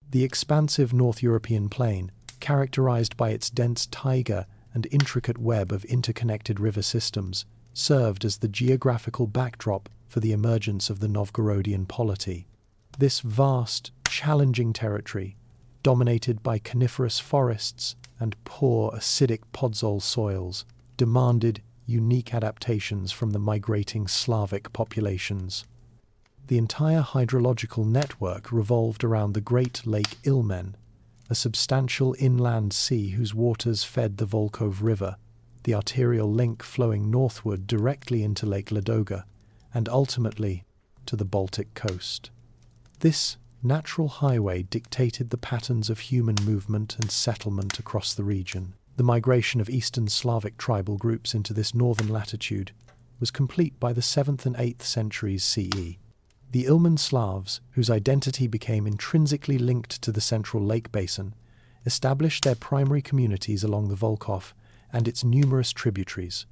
The expansive North European plain, characterized by its dense taiga and intricate web of interconnected river systems, served as the geographical backdrop for the emergence of the Novgorodian polity. This vast, challenging territory, dominated by coniferous forests and poor acidic podzol soils, demanded unique adaptations from the migrating Slavic populations. The entire hydrological network revolved around the Great Lake Ilmen, a substantial inland sea whose waters fed the Volkhov River, the arterial link flowing northward directly into Lake Ladoga, and ultimately to the Baltic coast. This natural highway dictated the patterns of human movement and settlement across the region. The migration of Eastern Slavic tribal groups into this northern latitude was complete by the 7th and 8th centuries CE. The Ilmen Slavs, whose identity became intrinsically linked to the central lake basin, established their primary communities along the Volkhov and its numerous tributaries.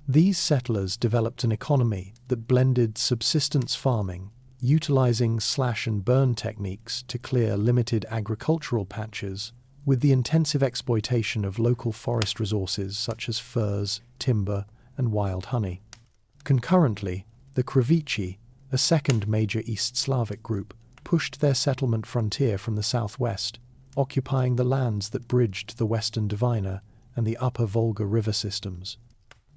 These settlers developed an economy that blended subsistence farming, utilizing slash-and-burn techniques to clear limited agricultural patches, with the intensive exploitation of local forest resources such as furs, timber, and wild honey. Concurrently, the veche, a second major East Slavic group, pushed their settlement frontier from the southwest, occupying the lands that bridged the western Dvina and the upper Volga river systems.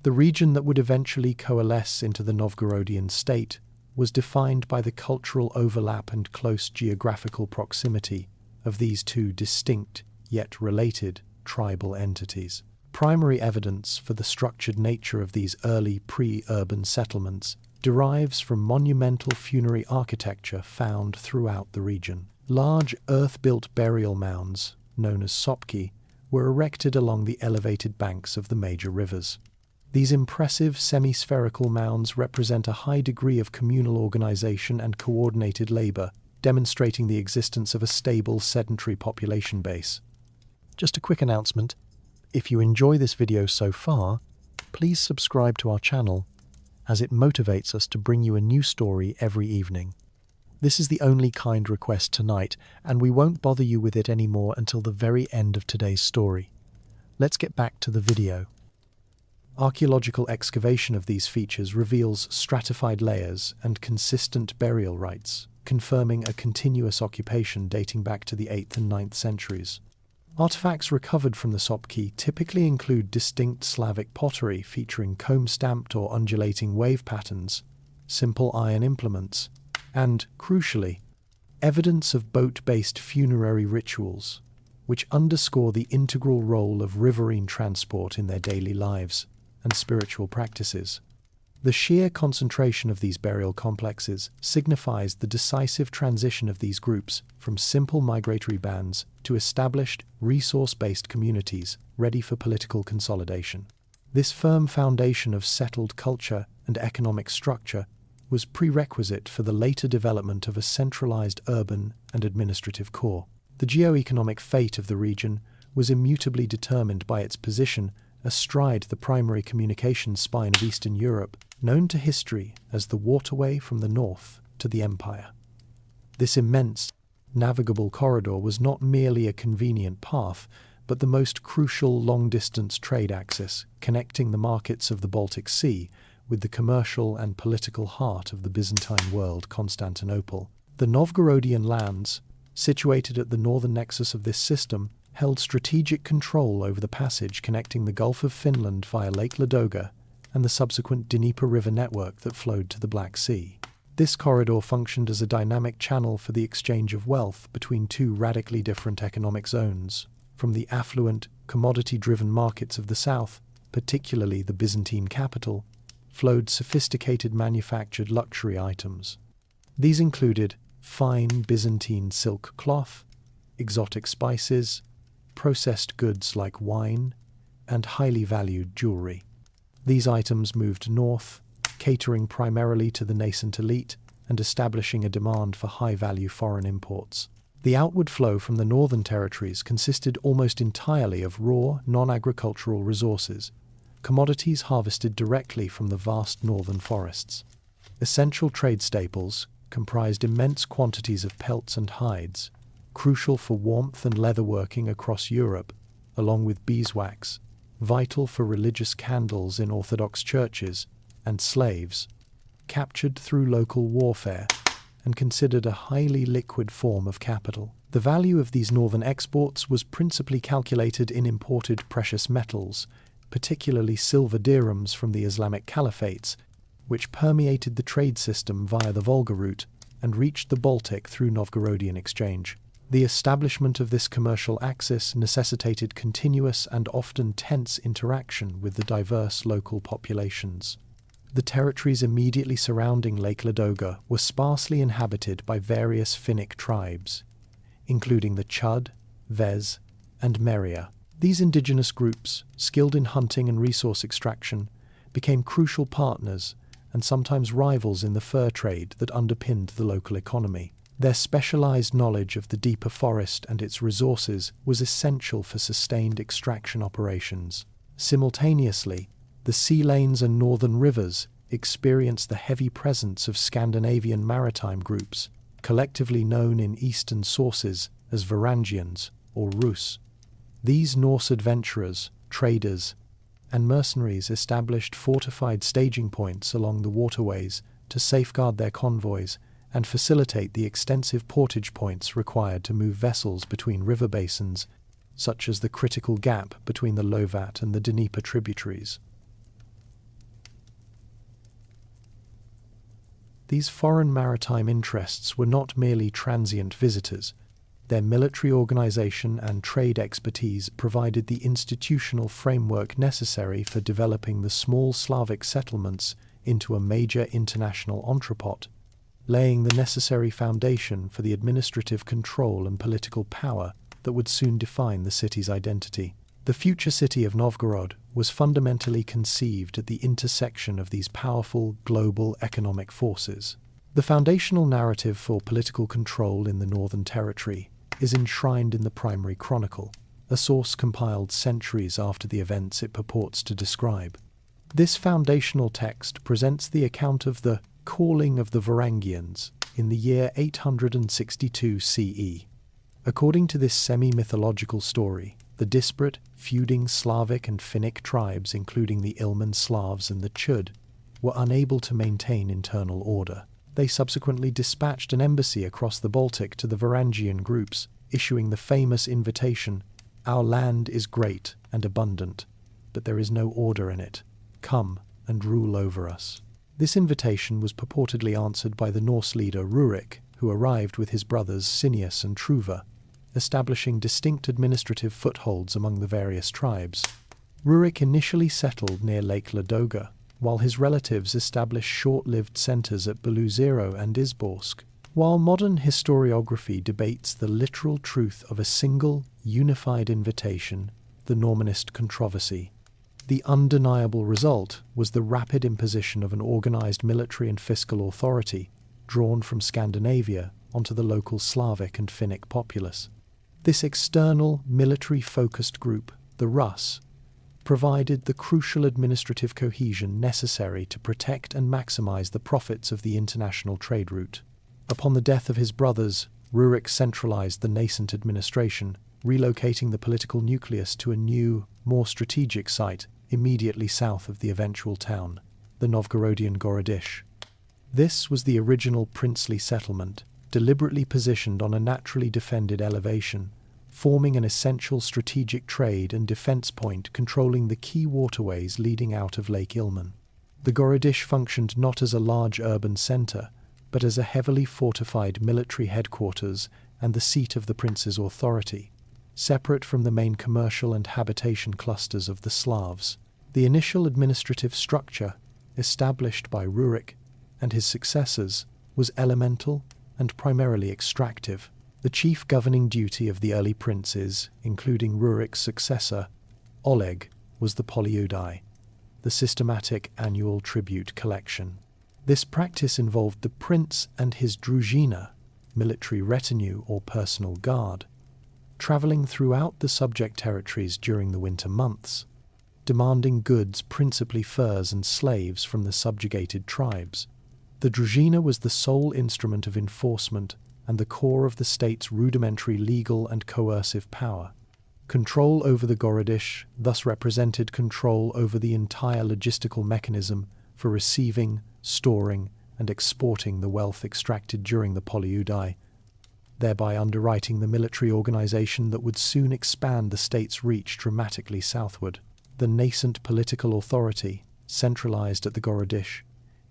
The region that would eventually coalesce into the Novgorodian state was defined by the cultural overlap and close geographical proximity of these two distinct, yet related, tribal entities. Primary evidence for the structured nature of these early pre-urban settlements derives from monumental funerary architecture found throughout the region. Large earth-built burial mounds, known as sopki, were erected along the elevated banks of the major rivers. These impressive semi-spherical mounds represent a high degree of communal organization and coordinated labor, demonstrating the existence of a stable sedentary population base. Just a quick announcement: if you enjoy this video so far, please subscribe to our channel, as it motivates us to bring you a new story every evening. This is the only kind request tonight, and we won't bother you with it anymore until the very end of today's story. Let's get back to the video. Archaeological excavation of these features reveals stratified layers and consistent burial rites, confirming a continuous occupation dating back to the 8th and 9th centuries. Artifacts recovered from the sopki typically include distinct Slavic pottery featuring comb-stamped or undulating wave patterns, simple iron implements, and, crucially, evidence of boat-based funerary rituals, which underscore the integral role of riverine transport in their daily lives and spiritual practices. The sheer concentration of these burial complexes signifies the decisive transition of these groups from simple migratory bands to established, resource-based communities ready for political consolidation. This firm foundation of settled culture and economic structure was prerequisite for the later development of a centralized urban and administrative core. The geo-economic fate of the region was immutably determined by its position astride the primary communications spine of Eastern Europe, known to history as the waterway from the north to the empire. This immense, navigable corridor was not merely a convenient path, but the most crucial long-distance trade axis, connecting the markets of the Baltic Sea with the commercial and political heart of the Byzantine world, Constantinople. The Novgorodian lands, situated at the northern nexus of this system, held strategic control over the passage connecting the Gulf of Finland via Lake Ladoga and the subsequent Dnieper River network that flowed to the Black Sea. This corridor functioned as a dynamic channel for the exchange of wealth between two radically different economic zones. From the affluent, commodity-driven markets of the south, particularly the Byzantine capital, flowed sophisticated manufactured luxury items. These included fine Byzantine silk cloth, exotic spices, processed goods like wine, and highly valued jewelry. These items moved north, catering primarily to the nascent elite and establishing a demand for high-value foreign imports. The outward flow from the northern territories consisted almost entirely of raw, non-agricultural resources, commodities harvested directly from the vast northern forests. Essential trade staples comprised immense quantities of pelts and hides, crucial for warmth and leatherworking across Europe, along with beeswax, vital for religious candles in Orthodox churches, and slaves, captured through local warfare, and considered a highly liquid form of capital. The value of these northern exports was principally calculated in imported precious metals, particularly silver dirhams from the Islamic caliphates, which permeated the trade system via the Volga route and reached the Baltic through Novgorodian exchange. The establishment of this commercial axis necessitated continuous and often tense interaction with the diverse local populations. The territories immediately surrounding Lake Ladoga were sparsely inhabited by various Finnic tribes, including the Chud, Vez, and Meria. These indigenous groups, skilled in hunting and resource extraction, became crucial partners and sometimes rivals in the fur trade that underpinned the local economy. Their specialized knowledge of the deeper forest and its resources was essential for sustained extraction operations. Simultaneously, the sea lanes and northern rivers experienced the heavy presence of Scandinavian maritime groups, collectively known in Eastern sources as Varangians or Rus. These Norse adventurers, traders, and mercenaries established fortified staging points along the waterways to safeguard their convoys and facilitate the extensive portage points required to move vessels between river basins, such as the critical gap between the Lovat and the Dnieper tributaries. These foreign maritime interests were not merely transient visitors. Their military organization and trade expertise provided the institutional framework necessary for developing the small Slavic settlements into a major international entrepot, laying the necessary foundation for the administrative control and political power that would soon define the city's identity. The future city of Novgorod was fundamentally conceived at the intersection of these powerful global economic forces. The foundational narrative for political control in the Northern Territory is enshrined in the primary chronicle, a source compiled centuries after the events it purports to describe. This foundational text presents the account of the calling of the Varangians in the year 862 CE. According to this semi-mythological story, the disparate, feuding Slavic and Finnic tribes, including the Ilmen Slavs and the Chud, were unable to maintain internal order. They subsequently dispatched an embassy across the Baltic to the Varangian groups, issuing the famous invitation, "Our land is great and abundant, but there is no order in it. Come and rule over us." This invitation was purportedly answered by the Norse leader Rurik, who arrived with his brothers Sinius and Truva, establishing distinct administrative footholds among the various tribes. Rurik initially settled near Lake Ladoga, while his relatives established short-lived centers at Beluzero and Izborsk. While modern historiography debates the literal truth of a single, unified invitation, the Normanist controversy, the undeniable result was the rapid imposition of an organized military and fiscal authority drawn from Scandinavia onto the local Slavic and Finnic populace. This external, military-focused group, the Rus, provided the crucial administrative cohesion necessary to protect and maximize the profits of the international trade route. Upon the death of his brothers, Rurik centralized the nascent administration, relocating the political nucleus to a new, more strategic site immediately south of the eventual town, the Novgorodian Gorodish. This was the original princely settlement, deliberately positioned on a naturally defended elevation, forming an essential strategic trade and defense point controlling the key waterways leading out of Lake Ilmen. The Gorodish functioned not as a large urban center, but as a heavily fortified military headquarters and the seat of the prince's authority, separate from the main commercial and habitation clusters of the Slavs. The initial administrative structure, established by Rurik and his successors, was elemental and primarily extractive. The chief governing duty of the early princes, including Rurik's successor, Oleg, was the polyudai, the systematic annual tribute collection. This practice involved the prince and his druzhina, military retinue or personal guard, traveling throughout the subject territories during the winter months, demanding goods, principally furs and slaves, from the subjugated tribes. The druzhina was the sole instrument of enforcement and the core of the state's rudimentary legal and coercive power. Control over the Gorodish thus represented control over the entire logistical mechanism for receiving, storing, and exporting the wealth extracted during the Polyudai, thereby underwriting the military organization that would soon expand the state's reach dramatically southward. The nascent political authority, centralized at the Gorodish,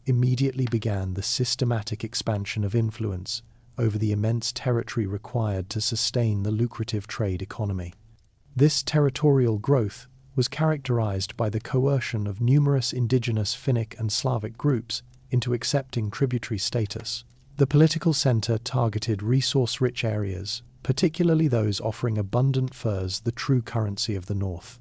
immediately began the systematic expansion of influence over the immense territory required to sustain the lucrative trade economy. This territorial growth was characterized by the coercion of numerous indigenous Finnic and Slavic groups into accepting tributary status. The political center targeted resource-rich areas, particularly those offering abundant furs, the true currency of the north.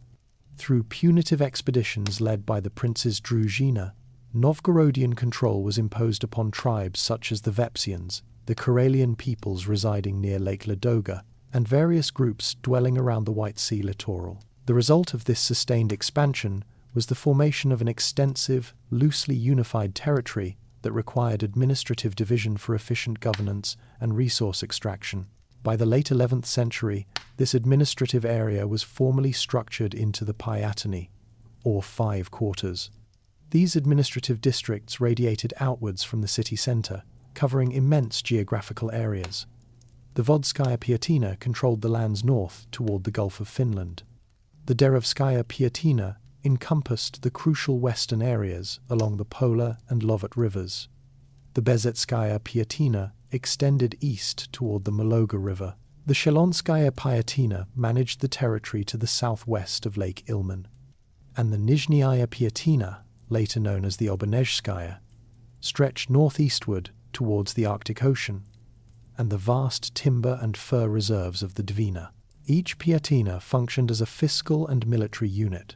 Through punitive expeditions led by the prince's Druzhina, Novgorodian control was imposed upon tribes such as the Vepsians, the Karelian peoples residing near Lake Ladoga, and various groups dwelling around the White Sea littoral. The result of this sustained expansion was the formation of an extensive, loosely unified territory that required administrative division for efficient governance and resource extraction. By the late 11th century, this administrative area was formally structured into the Pyatony, or 5 quarters. These administrative districts radiated outwards from the city centre, covering immense geographical areas. The Vodskaya Piatina controlled the lands north toward the Gulf of Finland. The Derovskaya Piatina encompassed the crucial western areas along the Pola and Lovat rivers. The Bezetskaya Piatina extended east toward the Mologa River. The Shelonskaya Piatina managed the territory to the southwest of Lake Ilmen. And the Nizhnyaya Piatina, later known as the Obanezhskaya, stretched northeastward towards the Arctic Ocean and the vast timber and fur reserves of the Dvina. Each Piatina functioned as a fiscal and military unit.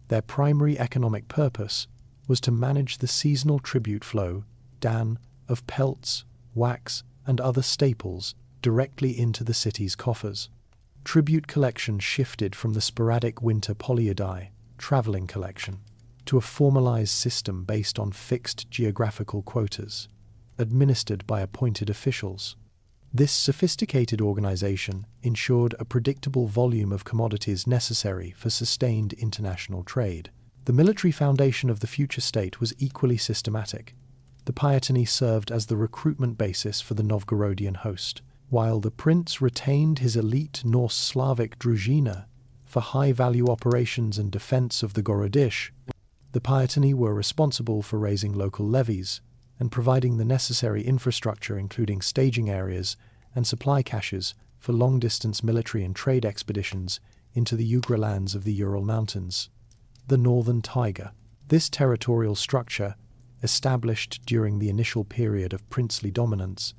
Their primary economic purpose was to manage the seasonal tribute flow, dan, of pelts, wax, and other staples directly into the city's coffers. Tribute collection shifted from the sporadic winter polyidai, travelling collection, to a formalized system based on fixed geographical quotas, administered by appointed officials. This sophisticated organization ensured a predictable volume of commodities necessary for sustained international trade. The military foundation of the future state was equally systematic. The Pyatony served as the recruitment basis for the Novgorodian host, while the prince retained his elite Norse Slavic Druzhina for high-value operations and defense of the Gorodish. The Pyatony were responsible for raising local levies and providing the necessary infrastructure, including staging areas and supply caches for long-distance military and trade expeditions into the Ugra lands of the Ural Mountains. The Northern Taiga. This territorial structure, established during the initial period of princely dominance,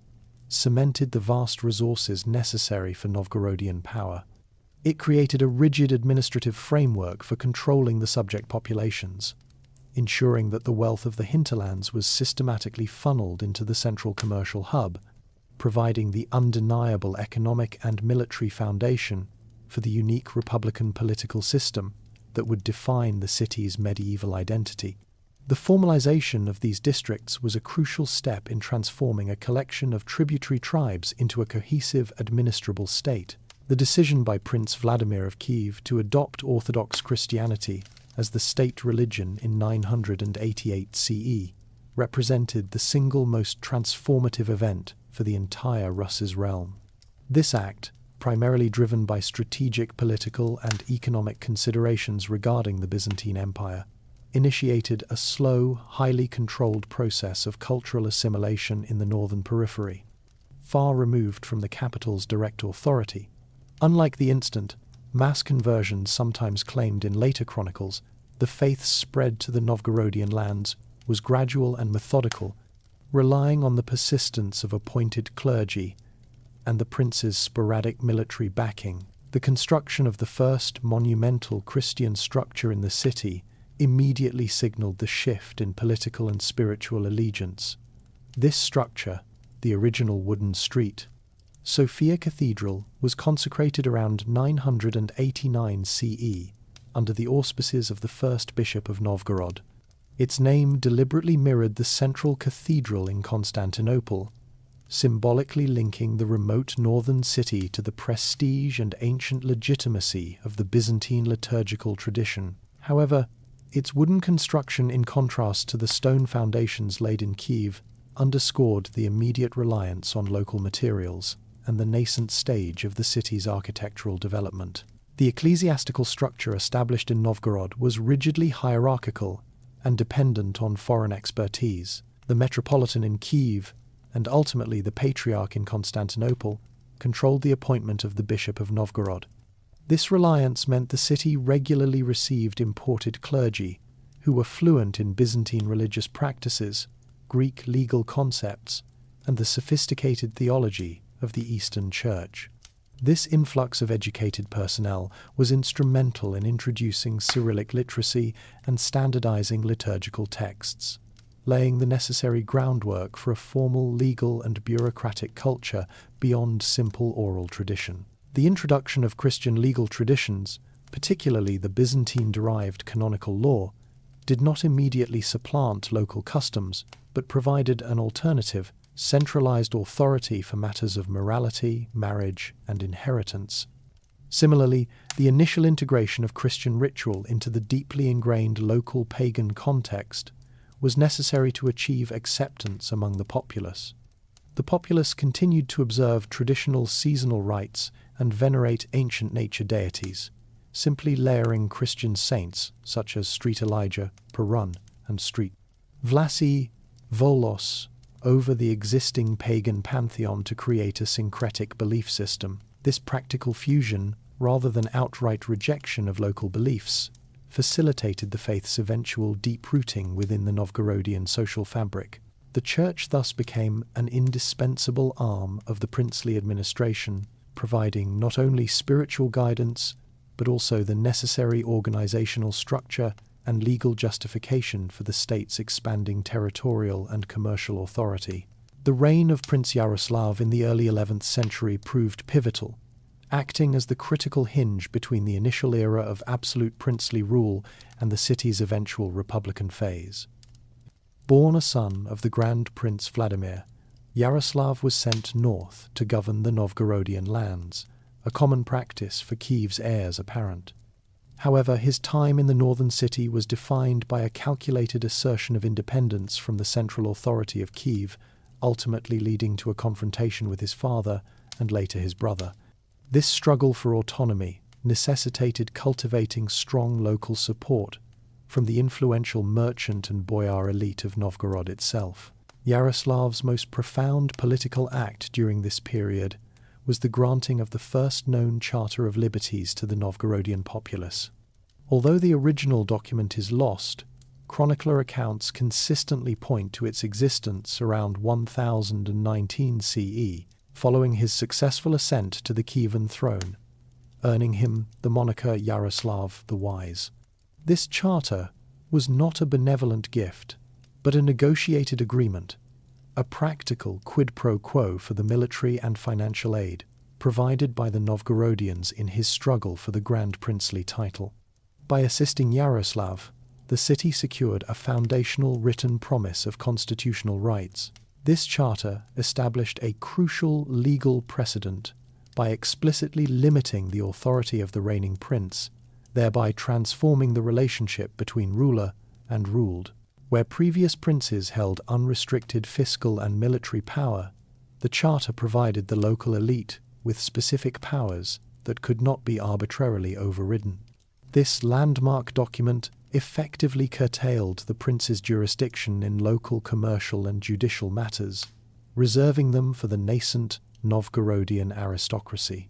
cemented the vast resources necessary for Novgorodian power. It created a rigid administrative framework for controlling the subject populations, ensuring that the wealth of the hinterlands was systematically funneled into the central commercial hub, providing the undeniable economic and military foundation for the unique republican political system that would define the city's medieval identity. The formalization of these districts was a crucial step in transforming a collection of tributary tribes into a cohesive, administrable state. The decision by Prince Vladimir of Kiev to adopt Orthodox Christianity as the state religion in 988 CE represented the single most transformative event for the entire Russ's realm. This act, primarily driven by strategic political and economic considerations regarding the Byzantine Empire, initiated a slow, highly controlled process of cultural assimilation in the northern periphery, far removed from the capital's direct authority. Unlike the instant, mass conversions sometimes claimed in later chronicles, the faith's spread to the Novgorodian lands was gradual and methodical, relying on the persistence of appointed clergy and the prince's sporadic military backing. The construction of the first monumental Christian structure in the city immediately signaled the shift in political and spiritual allegiance. This structure, the original wooden street, Sophia Cathedral, was consecrated around 989 CE under the auspices of the first bishop of Novgorod. Its name deliberately mirrored the central cathedral in Constantinople, symbolically linking the remote northern city to the prestige and ancient legitimacy of the Byzantine liturgical tradition. However, its wooden construction, in contrast to the stone foundations laid in Kiev, underscored the immediate reliance on local materials and the nascent stage of the city's architectural development. The ecclesiastical structure established in Novgorod was rigidly hierarchical and dependent on foreign expertise. The metropolitan in Kiev, and ultimately the Patriarch in Constantinople, controlled the appointment of the Bishop of Novgorod. This reliance meant the city regularly received imported clergy who were fluent in Byzantine religious practices, Greek legal concepts, and the sophisticated theology of the Eastern Church. This influx of educated personnel was instrumental in introducing Cyrillic literacy and standardizing liturgical texts, laying the necessary groundwork for a formal legal and bureaucratic culture beyond simple oral tradition. The introduction of Christian legal traditions, particularly the Byzantine-derived canonical law, did not immediately supplant local customs, but provided an alternative, centralized authority for matters of morality, marriage, and inheritance. Similarly, the initial integration of Christian ritual into the deeply ingrained local pagan context was necessary to achieve acceptance among the populace. The populace continued to observe traditional seasonal rites and venerate ancient nature deities, simply layering Christian saints such as Street Elijah, Perun, and Street Vlasi Volos over the existing pagan pantheon to create a syncretic belief system. This practical fusion, rather than outright rejection of local beliefs, facilitated the faith's eventual deep-rooting within the Novgorodian social fabric. The church thus became an indispensable arm of the princely administration, providing not only spiritual guidance, but also the necessary organizational structure and legal justification for the state's expanding territorial and commercial authority. The reign of Prince Yaroslav in the early 11th century proved pivotal, acting as the critical hinge between the initial era of absolute princely rule and the city's eventual republican phase. Born a son of the Grand Prince Vladimir, Yaroslav was sent north to govern the Novgorodian lands, a common practice for Kiev's heirs apparent. However, his time in the northern city was defined by a calculated assertion of independence from the central authority of Kiev, ultimately leading to a confrontation with his father and later his brother. This struggle for autonomy necessitated cultivating strong local support from the influential merchant and boyar elite of Novgorod itself. Yaroslav's most profound political act during this period was the granting of the first known Charter of Liberties to the Novgorodian populace. Although the original document is lost, chronicler accounts consistently point to its existence around 1019 CE, following his successful ascent to the Kievan throne, earning him the moniker Yaroslav the Wise. This charter was not a benevolent gift, but a negotiated agreement, a practical quid pro quo for the military and financial aid provided by the Novgorodians in his struggle for the Grand Princely title. By assisting Yaroslav, the city secured a foundational written promise of constitutional rights. This charter established a crucial legal precedent by explicitly limiting the authority of the reigning prince, thereby transforming the relationship between ruler and ruled. Where previous princes held unrestricted fiscal and military power, the charter provided the local elite with specific powers that could not be arbitrarily overridden. This landmark document effectively curtailed the prince's jurisdiction in local commercial and judicial matters, reserving them for the nascent Novgorodian aristocracy.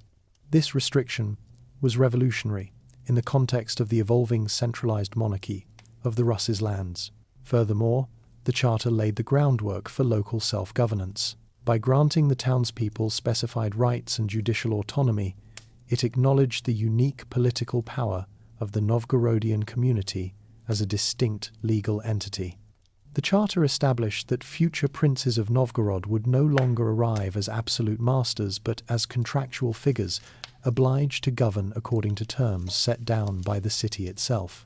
This restriction was revolutionary in the context of the evolving centralized monarchy of the Russ's lands. Furthermore, the charter laid the groundwork for local self-governance. By granting the townspeople specified rights and judicial autonomy, it acknowledged the unique political power of the Novgorodian community as a distinct legal entity. The charter established that future princes of Novgorod would no longer arrive as absolute masters but as contractual figures obliged to govern according to terms set down by the city itself.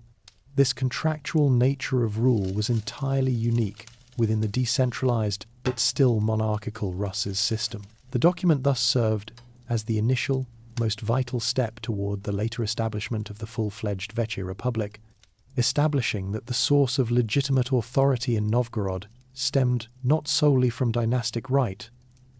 This contractual nature of rule was entirely unique within the decentralized but still monarchical Rus's system. The document thus served as the initial, most vital step toward the later establishment of the full-fledged Veche Republic, establishing that the source of legitimate authority in Novgorod stemmed not solely from dynastic right,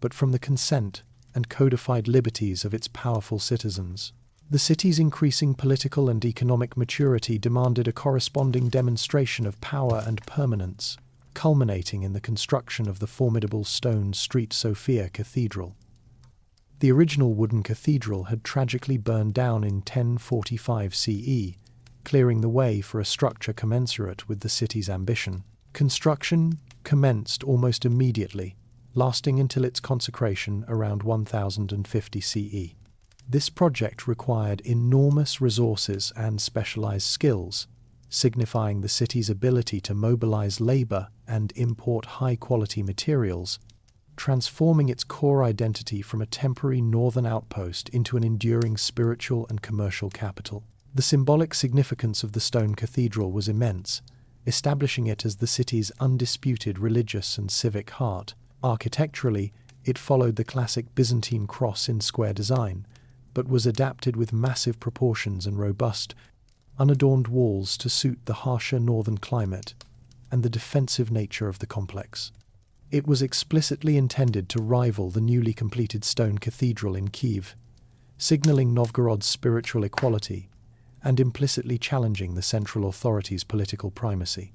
but from the consent and codified liberties of its powerful citizens. The city's increasing political and economic maturity demanded a corresponding demonstration of power and permanence, culminating in the construction of the formidable stone Street Sophia Cathedral. The original wooden cathedral had tragically burned down in 1045 CE, clearing the way for a structure commensurate with the city's ambition. Construction commenced almost immediately, lasting until its consecration around 1050 CE. This project required enormous resources and specialized skills, signifying the city's ability to mobilize labor and import high-quality materials, transforming its core identity from a temporary northern outpost into an enduring spiritual and commercial capital. The symbolic significance of the stone cathedral was immense, establishing it as the city's undisputed religious and civic heart. Architecturally, it followed the classic Byzantine cross in square design, but was adapted with massive proportions and robust, unadorned walls to suit the harsher northern climate and the defensive nature of the complex. It was explicitly intended to rival the newly completed stone cathedral in Kiev, signaling Novgorod's spiritual equality and implicitly challenging the central authority's political primacy.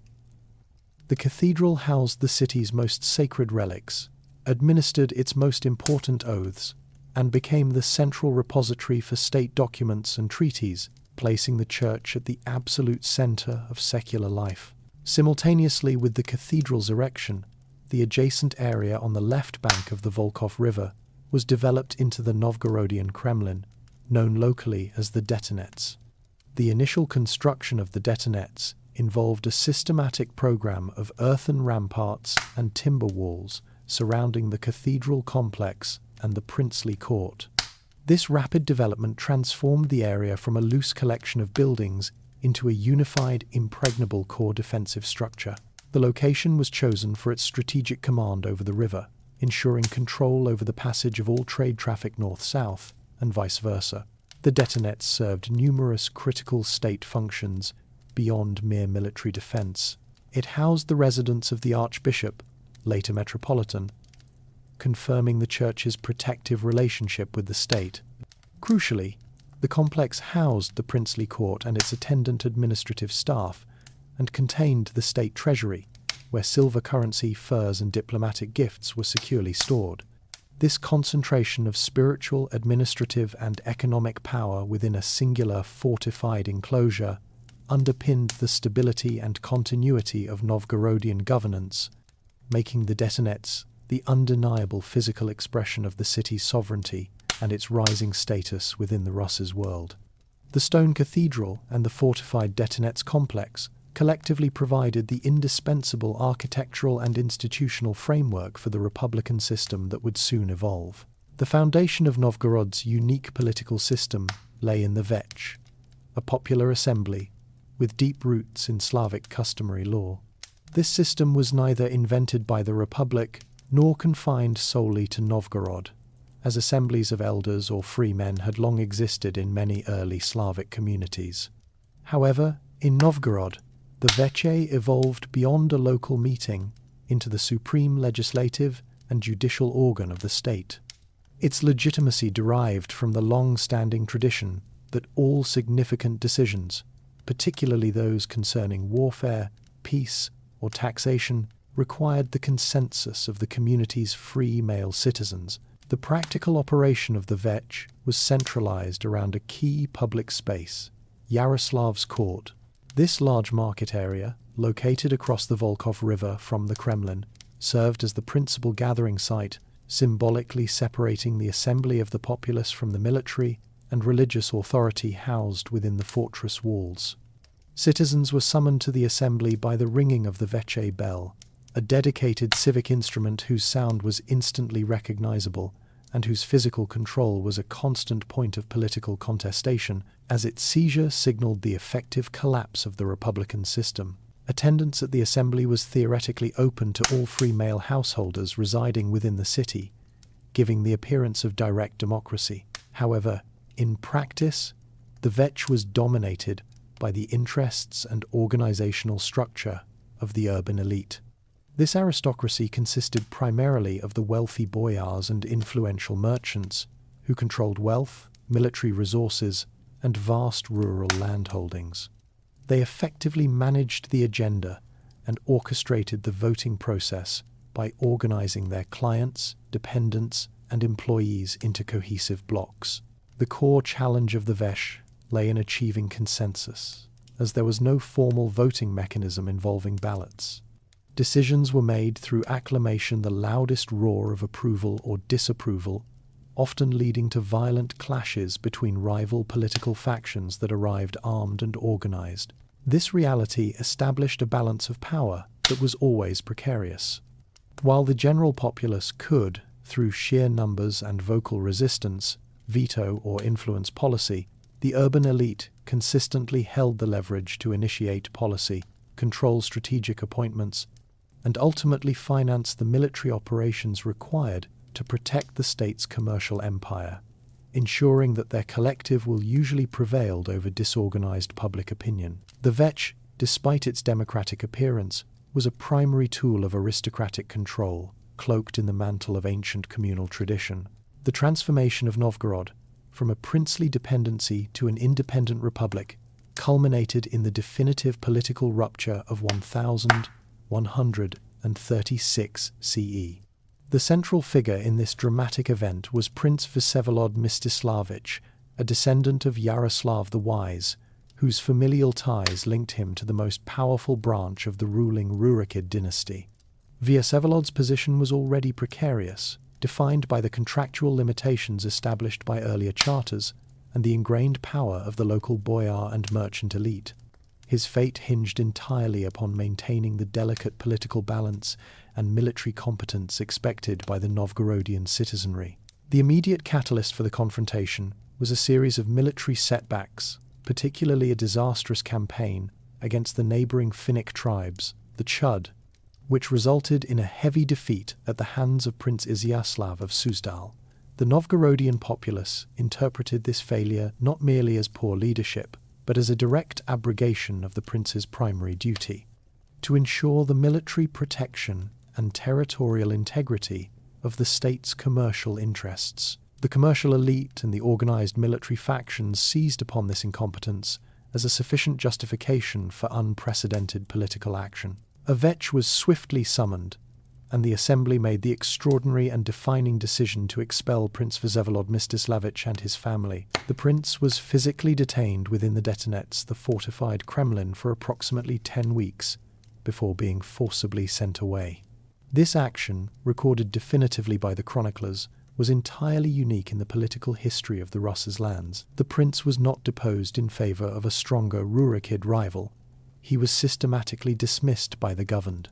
The cathedral housed the city's most sacred relics, administered its most important oaths, and became the central repository for state documents and treaties, placing the church at the absolute center of secular life. Simultaneously with the cathedral's erection, the adjacent area on the left bank of the Volkhov River was developed into the Novgorodian Kremlin, known locally as the Detonets. The initial construction of the Detonets involved a systematic program of earthen ramparts and timber walls surrounding the cathedral complex and the princely court. This rapid development transformed the area from a loose collection of buildings into a unified, impregnable core defensive structure. The location was chosen for its strategic command over the river, ensuring control over the passage of all trade traffic north-south, and vice versa. The Detonets served numerous critical state functions beyond mere military defense. It housed the residence of the Archbishop, later Metropolitan, confirming the church's protective relationship with the state. Crucially, the complex housed the princely court and its attendant administrative staff, and contained the state treasury, where silver currency, furs, and diplomatic gifts were securely stored. This concentration of spiritual, administrative, and economic power within a singular fortified enclosure underpinned the stability and continuity of Novgorodian governance, making the Detonets the undeniable physical expression of the city's sovereignty and its rising status within the Rus's world. The stone cathedral and the fortified Detonets complex collectively provided the indispensable architectural and institutional framework for the republican system that would soon evolve. The foundation of Novgorod's unique political system lay in the veche, a popular assembly with deep roots in Slavic customary law. This system was neither invented by the Republic nor confined solely to Novgorod, as assemblies of elders or free men had long existed in many early Slavic communities. However, in Novgorod, the veche evolved beyond a local meeting into the supreme legislative and judicial organ of the state. Its legitimacy derived from the long-standing tradition that all significant decisions, particularly those concerning warfare, peace, or taxation, required the consensus of the community's free male citizens. The practical operation of the veche was centralized around a key public space, Yaroslav's court. This large market area, located across the Volkhov River from the Kremlin, served as the principal gathering site, symbolically separating the assembly of the populace from the military and religious authority housed within the fortress walls. Citizens were summoned to the assembly by the ringing of the veche bell, a dedicated civic instrument whose sound was instantly recognizable and whose physical control was a constant point of political contestation, as its seizure signaled the effective collapse of the republican system. Attendance at the assembly was theoretically open to all free male householders residing within the city, giving the appearance of direct democracy. However, in practice, the veche was dominated by the interests and organizational structure of the urban elite. This aristocracy consisted primarily of the wealthy boyars and influential merchants who controlled wealth, military resources, and vast rural landholdings. They effectively managed the agenda and orchestrated the voting process by organizing their clients, dependents, and employees into cohesive blocks. The core challenge of the veche lay in achieving consensus, as there was no formal voting mechanism involving ballots. Decisions were made through acclamation, the loudest roar of approval or disapproval, often leading to violent clashes between rival political factions that arrived armed and organized. This reality established a balance of power that was always precarious. While the general populace could, through sheer numbers and vocal resistance, veto or influence policy, the urban elite consistently held the leverage to initiate policy, control strategic appointments, and ultimately finance the military operations required to protect the state's commercial empire, ensuring that their collective will usually prevailed over disorganized public opinion. The veche, despite its democratic appearance, was a primary tool of aristocratic control, cloaked in the mantle of ancient communal tradition. The transformation of Novgorod from a princely dependency to an independent republic culminated in the definitive political rupture of 1136 CE. The central figure in this dramatic event was Prince Vsevolod Mstislavich, a descendant of Yaroslav the Wise, whose familial ties linked him to the most powerful branch of the ruling Rurikid dynasty. Vsevolod's position was already precarious, defined by the contractual limitations established by earlier charters and the ingrained power of the local boyar and merchant elite. His fate hinged entirely upon maintaining the delicate political balance and military competence expected by the Novgorodian citizenry. The immediate catalyst for the confrontation was a series of military setbacks, particularly a disastrous campaign against the neighboring Finnic tribes, the Chud, which resulted in a heavy defeat at the hands of Prince Izyaslav of Suzdal. The Novgorodian populace interpreted this failure not merely as poor leadership, but as a direct abrogation of the prince's primary duty, to ensure the military protection and territorial integrity of the state's commercial interests. The commercial elite and the organized military factions seized upon this incompetence as a sufficient justification for unprecedented political action. A veche was swiftly summoned, and the assembly made the extraordinary and defining decision to expel Prince Vsevolod Mstislavich and his family. The prince was physically detained within the Detonets, the fortified Kremlin, for approximately 10 weeks before being forcibly sent away. This action, recorded definitively by the chroniclers, was entirely unique in the political history of the Russ's lands. The prince was not deposed in favor of a stronger Rurikid rival. He was systematically dismissed by the governed.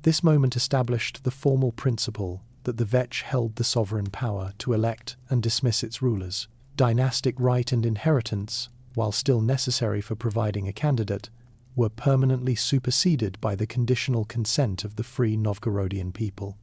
This moment established the formal principle that the veche held the sovereign power to elect and dismiss its rulers. Dynastic right and inheritance, while still necessary for providing a candidate, were permanently superseded by the conditional consent of the free Novgorodian people.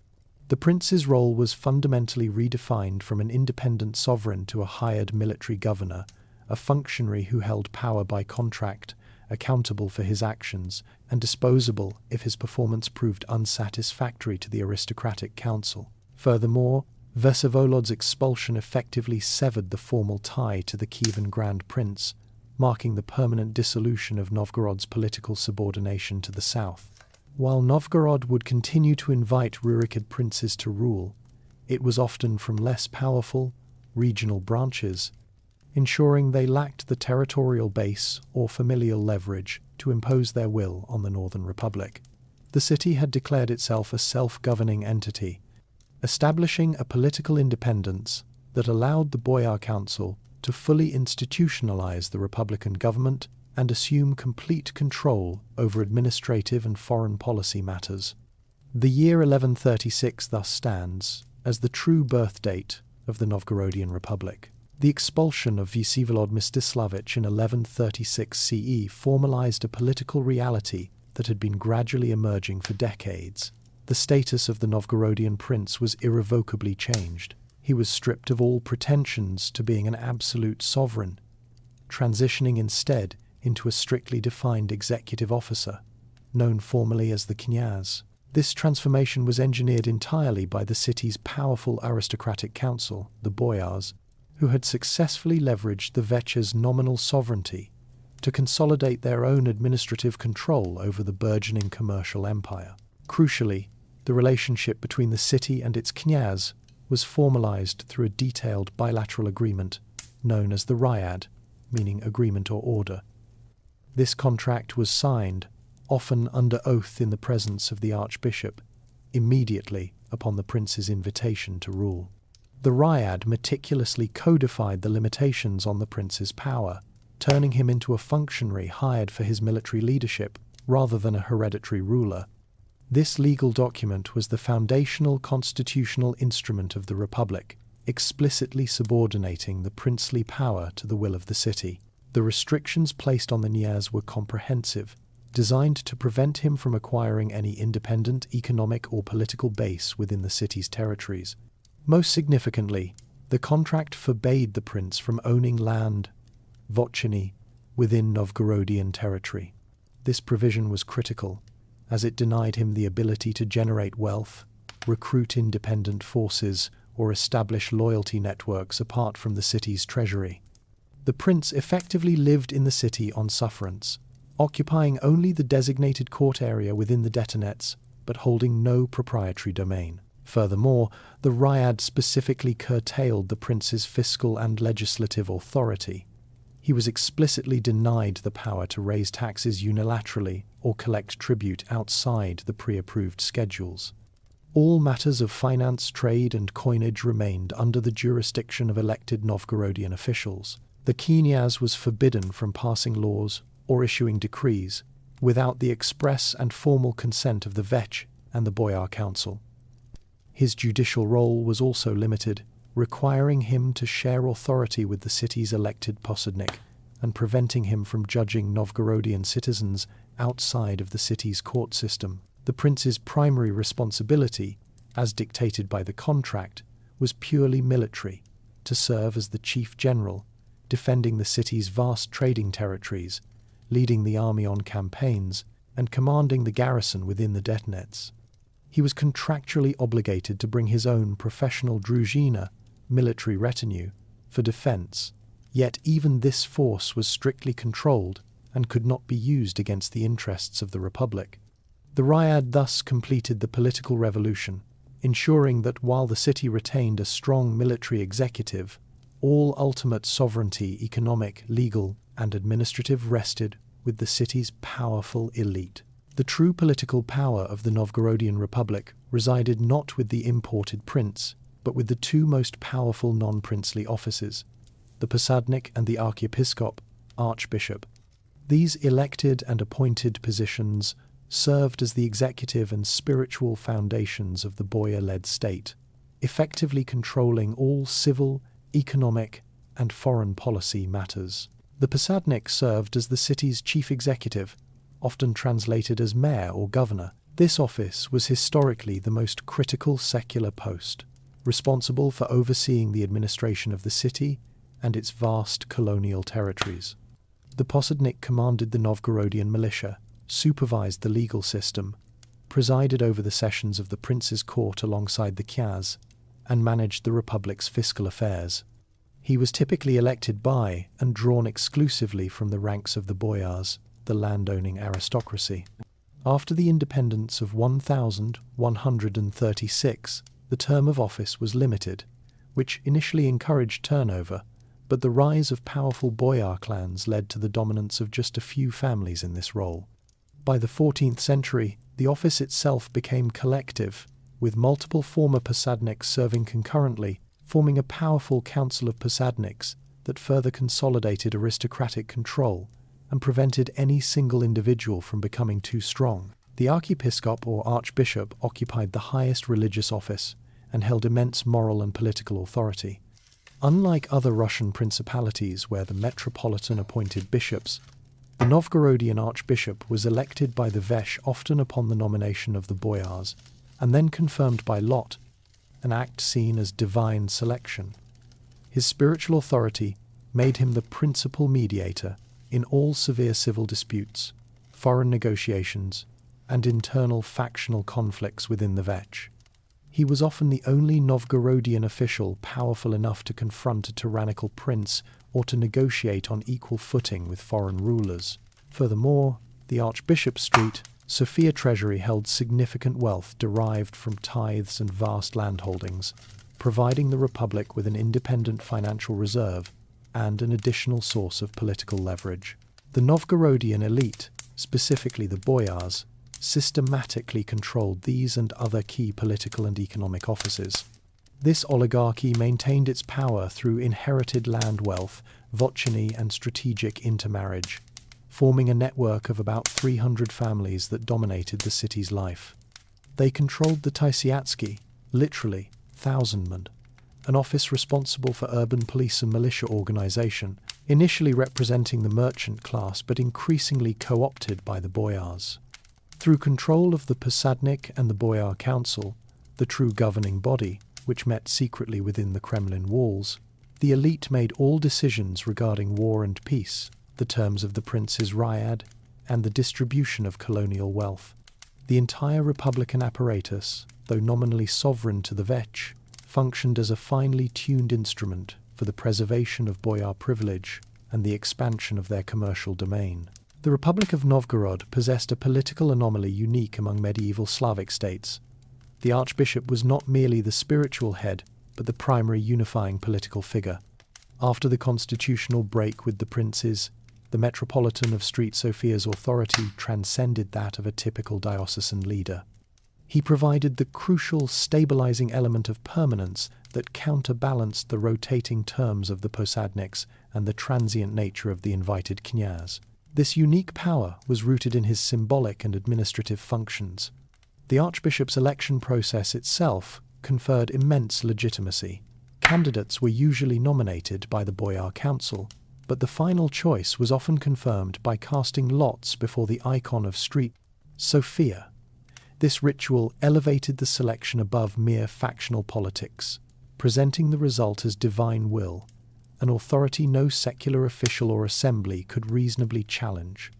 The prince's role was fundamentally redefined from an independent sovereign to a hired military governor, a functionary who held power by contract, accountable for his actions, and disposable if his performance proved unsatisfactory to the aristocratic council. Furthermore, Vsevolod's expulsion effectively severed the formal tie to the Kievan Grand Prince, marking the permanent dissolution of Novgorod's political subordination to the south. While Novgorod would continue to invite Rurikid princes to rule, it was often from less powerful, regional branches, ensuring they lacked the territorial base or familial leverage to impose their will on the Northern Republic. The city had declared itself a self-governing entity, establishing a political independence that allowed the Boyar Council to fully institutionalize the Republican government and assume complete control over administrative and foreign policy matters. The year 1136 thus stands as the true birth date of the Novgorodian Republic. The expulsion of Vsevolod Mstislavich in 1136 CE formalized a political reality that had been gradually emerging for decades. The status of the Novgorodian prince was irrevocably changed. He was stripped of all pretensions to being an absolute sovereign, transitioning instead into a strictly defined executive officer, known formally as the knyaz. This transformation was engineered entirely by the city's powerful aristocratic council, the boyars, who had successfully leveraged the veche's nominal sovereignty to consolidate their own administrative control over the burgeoning commercial empire. Crucially, the relationship between the city and its knyaz was formalized through a detailed bilateral agreement known as the ryad, meaning agreement or order. This contract was signed, often under oath in the presence of the archbishop, immediately upon the prince's invitation to rule. The ryad meticulously codified the limitations on the prince's power, turning him into a functionary hired for his military leadership rather than a hereditary ruler. This legal document was the foundational constitutional instrument of the Republic, explicitly subordinating the princely power to the will of the city. The restrictions placed on the knyaz were comprehensive, designed to prevent him from acquiring any independent economic or political base within the city's territories. Most significantly, the contract forbade the prince from owning land, vocheny, within Novgorodian territory. This provision was critical, as it denied him the ability to generate wealth, recruit independent forces, or establish loyalty networks apart from the city's treasury. The prince effectively lived in the city on sufferance, occupying only the designated court area within the detonets, but holding no proprietary domain. Furthermore, the ryad specifically curtailed the prince's fiscal and legislative authority. He was explicitly denied the power to raise taxes unilaterally or collect tribute outside the pre-approved schedules. All matters of finance, trade, and coinage remained under the jurisdiction of elected Novgorodian officials. The knyaz was forbidden from passing laws or issuing decrees without the express and formal consent of the veche and the boyar council. His judicial role was also limited, requiring him to share authority with the city's elected possednik and preventing him from judging Novgorodian citizens outside of the city's court system. The prince's primary responsibility, as dictated by the contract, was purely military, to serve as the chief general, defending the city's vast trading territories, leading the army on campaigns, and commanding the garrison within the detonets. He was contractually obligated to bring his own professional druzhina, military retinue, for defense, yet even this force was strictly controlled and could not be used against the interests of the Republic. The ryad thus completed the political revolution, ensuring that while the city retained a strong military executive, all ultimate sovereignty, economic, legal, and administrative rested with the city's powerful elite. The true political power of the Novgorodian Republic resided not with the imported prince, but with the two most powerful non-princely offices, the posadnik and the archiepiscop, archbishop. These elected and appointed positions served as the executive and spiritual foundations of the boyar-led state, effectively controlling all civil, economic, and foreign policy matters. The posadnik served as the city's chief executive, often translated as mayor or governor. This office was historically the most critical secular post, responsible for overseeing the administration of the city and its vast colonial territories. The posadnik commanded the Novgorodian militia, supervised the legal system, presided over the sessions of the prince's court alongside the knyaz, and managed the republic's fiscal affairs. He was typically elected by and drawn exclusively from the ranks of the boyars, the landowning aristocracy. After the independence of 1136, the term of office was limited, which initially encouraged turnover, but the rise of powerful boyar clans led to the dominance of just a few families in this role. By the 14th century, the office itself became collective, with multiple former posadniks serving concurrently, forming a powerful council of posadniks that further consolidated aristocratic control and prevented any single individual from becoming too strong. The archiepiscop or archbishop occupied the highest religious office and held immense moral and political authority. Unlike other Russian principalities where the metropolitan appointed bishops, The Novgorodian archbishop was elected by the veche, often upon the nomination of the boyars, and then confirmed by lot, an act seen as divine selection. His spiritual authority made him the principal mediator in all severe civil disputes, foreign negotiations, and internal factional conflicts within the veche. He was often the only Novgorodian official powerful enough to confront a tyrannical prince or to negotiate on equal footing with foreign rulers. Furthermore, the Archbishop's Street, Sofia treasury held significant wealth derived from tithes and vast landholdings, providing the Republic with an independent financial reserve and an additional source of political leverage. The Novgorodian elite, specifically the boyars, systematically controlled these and other key political and economic offices. This oligarchy maintained its power through inherited land wealth, vocheny, and strategic intermarriage, forming a network of about 300 families that dominated the city's life. They controlled the Tysiatsky, literally thousandman, an office responsible for urban police and militia organization, initially representing the merchant class but increasingly co-opted by the boyars. Through control of the Posadnik and the Boyar Council, the true governing body, which met secretly within the Kremlin walls, the elite made all decisions regarding war and peace, the terms of the prince's riad, and the distribution of colonial wealth. The entire republican apparatus, though nominally sovereign to the veche, functioned as a finely tuned instrument for the preservation of boyar privilege and the expansion of their commercial domain. The Republic of Novgorod possessed a political anomaly unique among medieval Slavic states. The archbishop was not merely the spiritual head, but the primary unifying political figure. After the constitutional break with the princes, the Metropolitan of St. Sophia's authority transcended that of a typical diocesan leader. He provided the crucial stabilizing element of permanence that counterbalanced the rotating terms of the Posadniks and the transient nature of the invited knyaz. This unique power was rooted in his symbolic and administrative functions. The archbishop's election process itself conferred immense legitimacy. Candidates were usually nominated by the Boyar Council, but the final choice was often confirmed by casting lots before the icon of St. Sophia. This ritual elevated the selection above mere factional politics, presenting the result as divine will, an authority no secular official or assembly could reasonably challenge.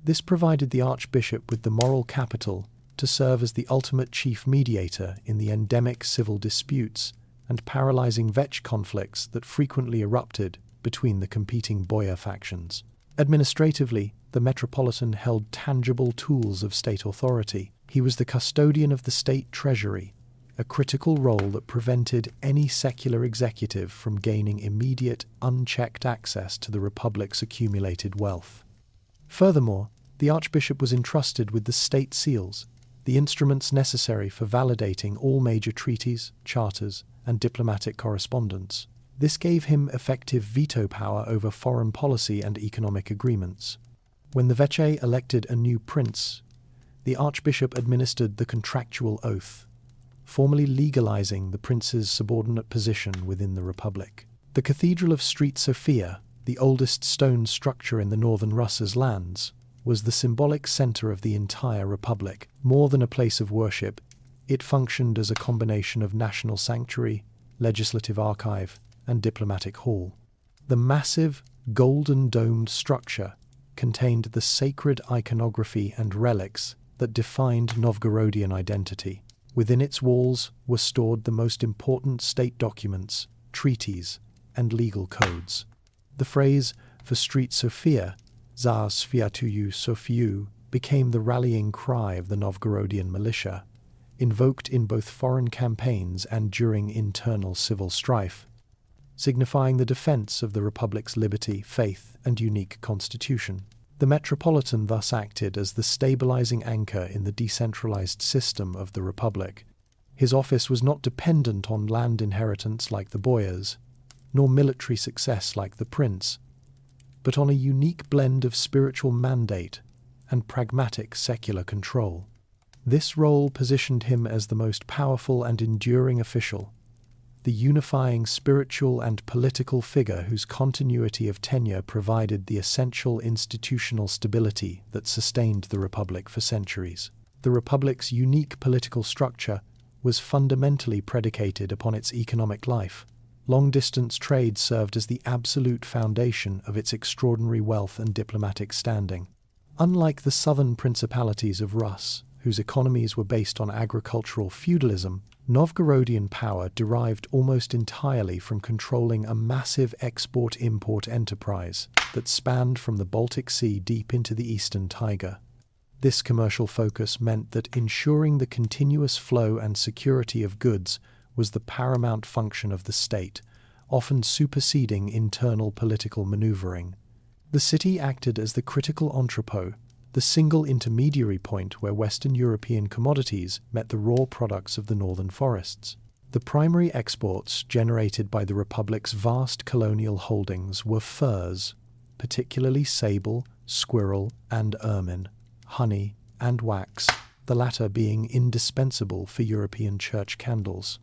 This provided the archbishop with the moral capital to serve as the ultimate chief mediator in the endemic civil disputes and paralyzing veche conflicts that frequently erupted between the competing boyar factions. Administratively, the Metropolitan held tangible tools of state authority. He was the custodian of the state treasury, a critical role that prevented any secular executive from gaining immediate, unchecked access to the Republic's accumulated wealth. Furthermore, the archbishop was entrusted with the state seals, the instruments necessary for validating all major treaties, charters, and diplomatic correspondence. This gave him effective veto power over foreign policy and economic agreements. When the veche elected a new prince, the archbishop administered the contractual oath, formally legalizing the prince's subordinate position within the Republic. The Cathedral of St. Sophia, the oldest stone structure in the northern Russia's lands, was the symbolic center of the entire Republic. More than a place of worship, it functioned as a combination of national sanctuary, legislative archive, and diplomatic hall. The massive, golden-domed structure contained the sacred iconography and relics that defined Novgorodian identity. Within its walls were stored the most important state documents, treaties, and legal codes. The phrase for St. Sophia, Za Sviatuyu Sofiu, became the rallying cry of the Novgorodian militia, invoked in both foreign campaigns and during internal civil strife, signifying the defense of the Republic's liberty, faith, and unique constitution. The Metropolitan thus acted as the stabilizing anchor in the decentralized system of the Republic. His office was not dependent on land inheritance like the boyars, nor military success like the prince, but on a unique blend of spiritual mandate and pragmatic secular control. This role positioned him as the most powerful and enduring official, the unifying spiritual and political figure whose continuity of tenure provided the essential institutional stability that sustained the Republic for centuries. The Republic's unique political structure was fundamentally predicated upon its economic life. Long-distance trade served as the absolute foundation of its extraordinary wealth and diplomatic standing. Unlike the southern principalities of Rus, whose economies were based on agricultural feudalism, Novgorodian power derived almost entirely from controlling a massive export-import enterprise that spanned from the Baltic Sea deep into the eastern taiga. This commercial focus meant that ensuring the continuous flow and security of goods was the paramount function of the state, often superseding internal political maneuvering. The city acted as the critical entrepot, the single intermediary point where Western European commodities met the raw products of the northern forests. The primary exports generated by the Republic's vast colonial holdings were furs, particularly sable, squirrel, and ermine, honey, and wax, the latter being indispensable for European church candles.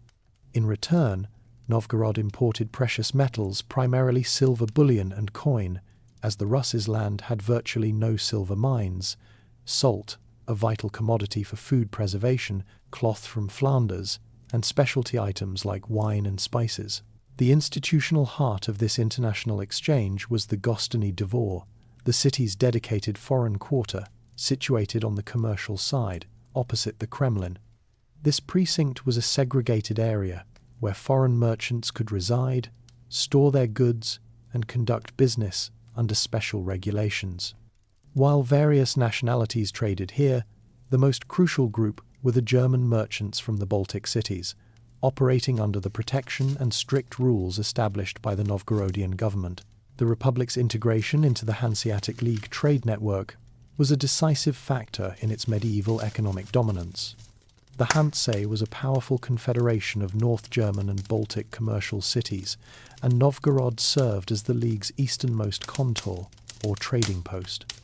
In return, Novgorod imported precious metals, primarily silver bullion and coin, as the Rus's land had virtually no silver mines, salt, a vital commodity for food preservation, cloth from Flanders, and specialty items like wine and spices. The institutional heart of this international exchange was the Gostiny Dvor, the city's dedicated foreign quarter, situated on the commercial side, opposite the Kremlin. This precinct was a segregated area where foreign merchants could reside, store their goods, and conduct business under special regulations. While various nationalities traded here, the most crucial group were the German merchants from the Baltic cities, operating under the protection and strict rules established by the Novgorodian government. The Republic's integration into the Hanseatic League trade network was a decisive factor in its medieval economic dominance. The Hanse was a powerful confederation of North German and Baltic commercial cities, and Novgorod served as the League's easternmost contour, or trading post.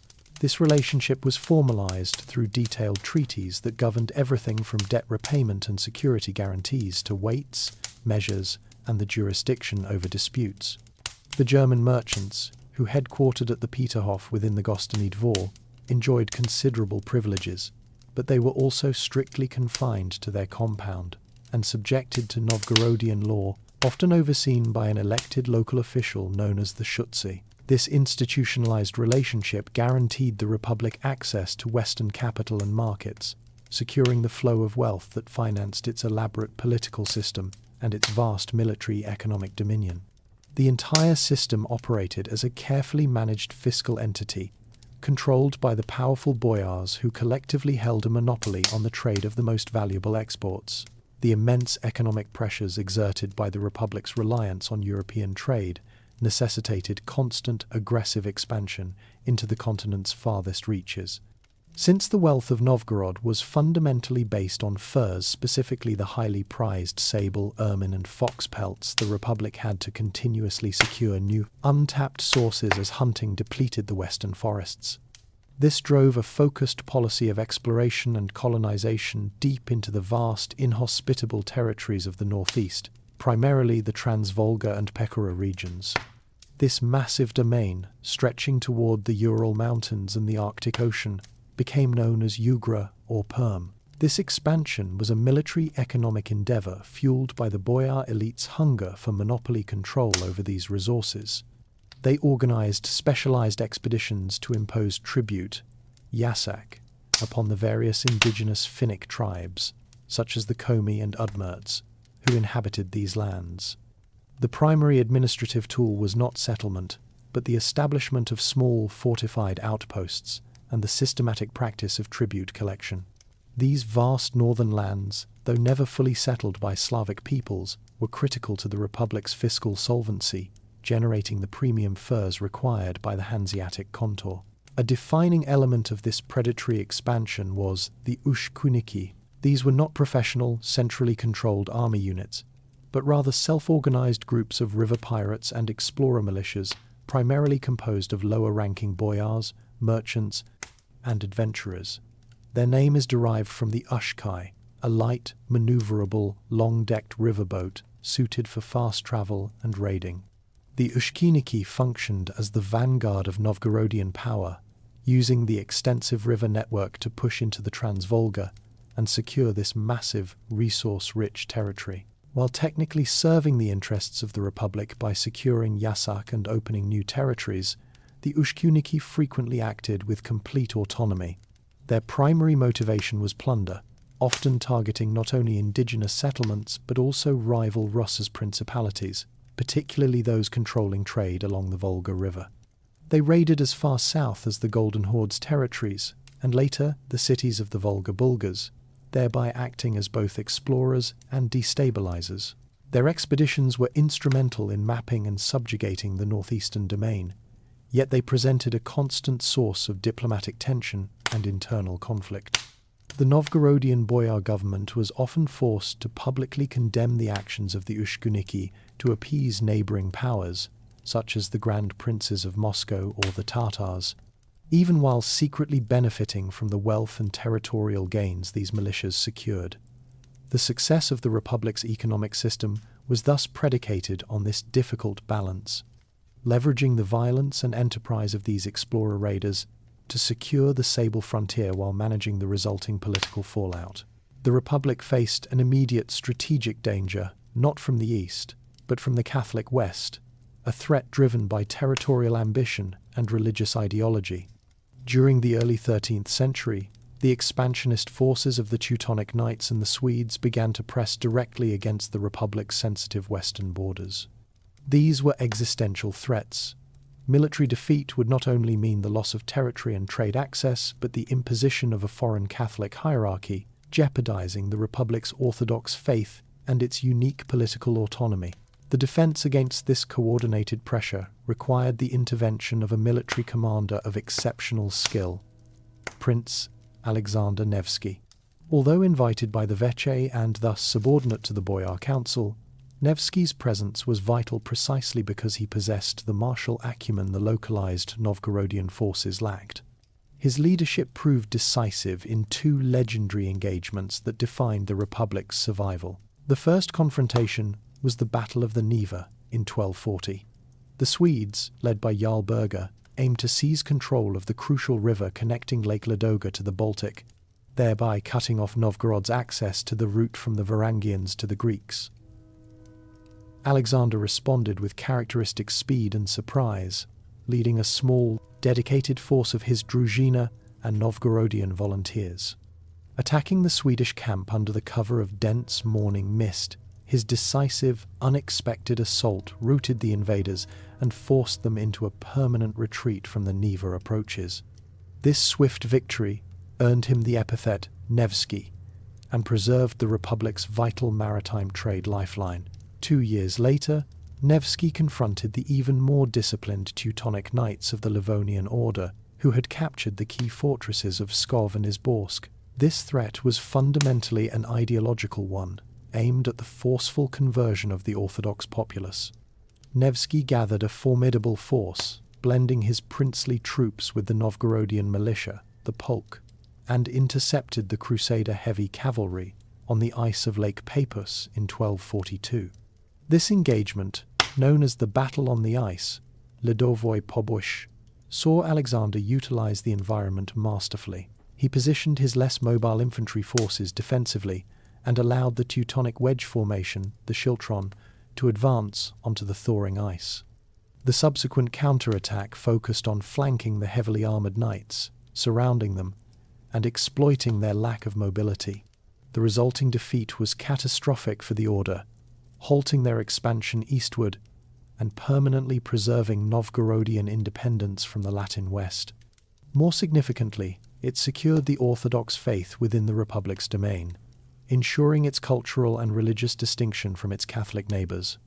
This relationship was formalized through detailed treaties that governed everything from debt repayment and security guarantees to weights, measures, and the jurisdiction over disputes. The German merchants, who headquartered at the Peterhof within the Gostiny Dvor, enjoyed considerable privileges, but they were also strictly confined to their compound and subjected to Novgorodian law, often overseen by an elected local official known as the Shutsi. This institutionalized relationship guaranteed the Republic access to Western capital and markets, securing the flow of wealth that financed its elaborate political system and its vast military economic dominion. The entire system operated as a carefully managed fiscal entity, controlled by the powerful boyars who collectively held a monopoly on the trade of the most valuable exports. The immense economic pressures exerted by the Republic's reliance on European trade necessitated constant aggressive expansion into the continent's farthest reaches. Since the wealth of Novgorod was fundamentally based on furs, specifically the highly prized sable, ermine and fox pelts, the Republic had to continuously secure new, untapped sources as hunting depleted the western forests. This drove a focused policy of exploration and colonization deep into the vast, inhospitable territories of the northeast, primarily the Transvolga and Pechora regions. This massive domain, stretching toward the Ural Mountains and the Arctic Ocean, became known as Ugra or Perm. This expansion was a military-economic endeavor fueled by the boyar elite's hunger for monopoly control over these resources. They organized specialized expeditions to impose tribute, yasak, upon the various indigenous Finnic tribes, such as the Komi and Udmurts, who inhabited these lands. The primary administrative tool was not settlement, but the establishment of small fortified outposts and the systematic practice of tribute collection. These vast northern lands, though never fully settled by Slavic peoples, were critical to the Republic's fiscal solvency, generating the premium furs required by the Hanseatic contour. A defining element of this predatory expansion was the ushkuniki. These were not professional, centrally controlled army units, but rather self-organized groups of river pirates and explorer militias, primarily composed of lower-ranking boyars, merchants, and adventurers. Their name is derived from the ushkai, a light, maneuverable, long-decked riverboat suited for fast travel and raiding. The Ushkiniki functioned as the vanguard of Novgorodian power, using the extensive river network to push into the Trans-Volga and secure this massive, resource-rich territory. While technically serving the interests of the Republic by securing Yasak and opening new territories, the Ushkiniki frequently acted with complete autonomy. Their primary motivation was plunder, often targeting not only indigenous settlements but also rival Russ's principalities, particularly those controlling trade along the Volga River. They raided as far south as the Golden Horde's territories, and later the cities of the Volga Bulgars, thereby acting as both explorers and destabilizers. Their expeditions were instrumental in mapping and subjugating the northeastern domain, yet they presented a constant source of diplomatic tension and internal conflict. The Novgorodian boyar government was often forced to publicly condemn the actions of the Ushkiniki to appease neighboring powers, such as the Grand Princes of Moscow or the Tatars, even while secretly benefiting from the wealth and territorial gains these militias secured. The success of the Republic's economic system was thus predicated on this difficult balance, leveraging the violence and enterprise of these explorer raiders to secure the sable frontier while managing the resulting political fallout. The Republic faced an immediate strategic danger, not from the east, but from the Catholic West, a threat driven by territorial ambition and religious ideology. During the early 13th century, the expansionist forces of the Teutonic Knights and the Swedes began to press directly against the Republic's sensitive western borders. These were existential threats. Military defeat would not only mean the loss of territory and trade access, but the imposition of a foreign Catholic hierarchy, jeopardizing the Republic's Orthodox faith and its unique political autonomy. The defense against this coordinated pressure required the intervention of a military commander of exceptional skill, Prince Alexander Nevsky. Although invited by the veche and thus subordinate to the boyar council, Nevsky's presence was vital precisely because he possessed the martial acumen the localized Novgorodian forces lacked. His leadership proved decisive in two legendary engagements that defined the Republic's survival. The first confrontation was the Battle of the Neva in 1240. The Swedes, led by Jarl Birger, aimed to seize control of the crucial river connecting Lake Ladoga to the Baltic, thereby cutting off Novgorod's access to the route from the Varangians to the Greeks. Alexander responded with characteristic speed and surprise, leading a small, dedicated force of his Druzhina and Novgorodian volunteers. Attacking the Swedish camp under the cover of dense morning mist, his decisive, unexpected assault routed the invaders and forced them into a permanent retreat from the Neva approaches. This swift victory earned him the epithet Nevsky and preserved the Republic's vital maritime trade lifeline. 2 years later, Nevsky confronted the even more disciplined Teutonic Knights of the Livonian Order, who had captured the key fortresses of Pskov and Izborsk. This threat was fundamentally an ideological one, aimed at the forceful conversion of the Orthodox populace. Nevsky gathered a formidable force, blending his princely troops with the Novgorodian militia, the Polk, and intercepted the Crusader heavy cavalry on the ice of Lake Peipus in 1242. This engagement, known as the Battle on the Ice, Ledovoy Pobush, saw Alexander utilize the environment masterfully. He positioned his less mobile infantry forces defensively and allowed the Teutonic wedge formation, the Schiltron, to advance onto the thawing ice. The subsequent counterattack focused on flanking the heavily armoured knights, surrounding them, and exploiting their lack of mobility. The resulting defeat was catastrophic for the Order, halting their expansion eastward and permanently preserving Novgorodian independence from the Latin West. More significantly, it secured the Orthodox faith within the Republic's domain, ensuring its cultural and religious distinction from its Catholic neighbours.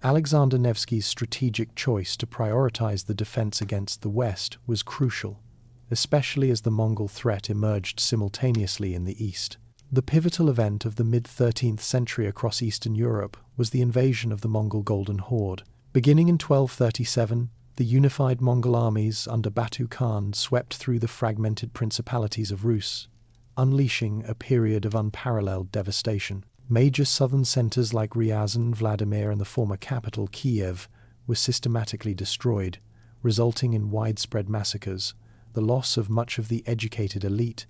Alexander Nevsky's strategic choice to prioritize the defense against the West was crucial, especially as the Mongol threat emerged simultaneously in the East. The pivotal event of the mid-13th century across Eastern Europe was the invasion of the Mongol Golden Horde. Beginning in 1237, the unified Mongol armies under Batu Khan swept through the fragmented principalities of Rus, unleashing a period of unparalleled devastation. Major southern centers like Ryazan, Vladimir, and the former capital, Kiev, were systematically destroyed, resulting in widespread massacres, the loss of much of the educated elite,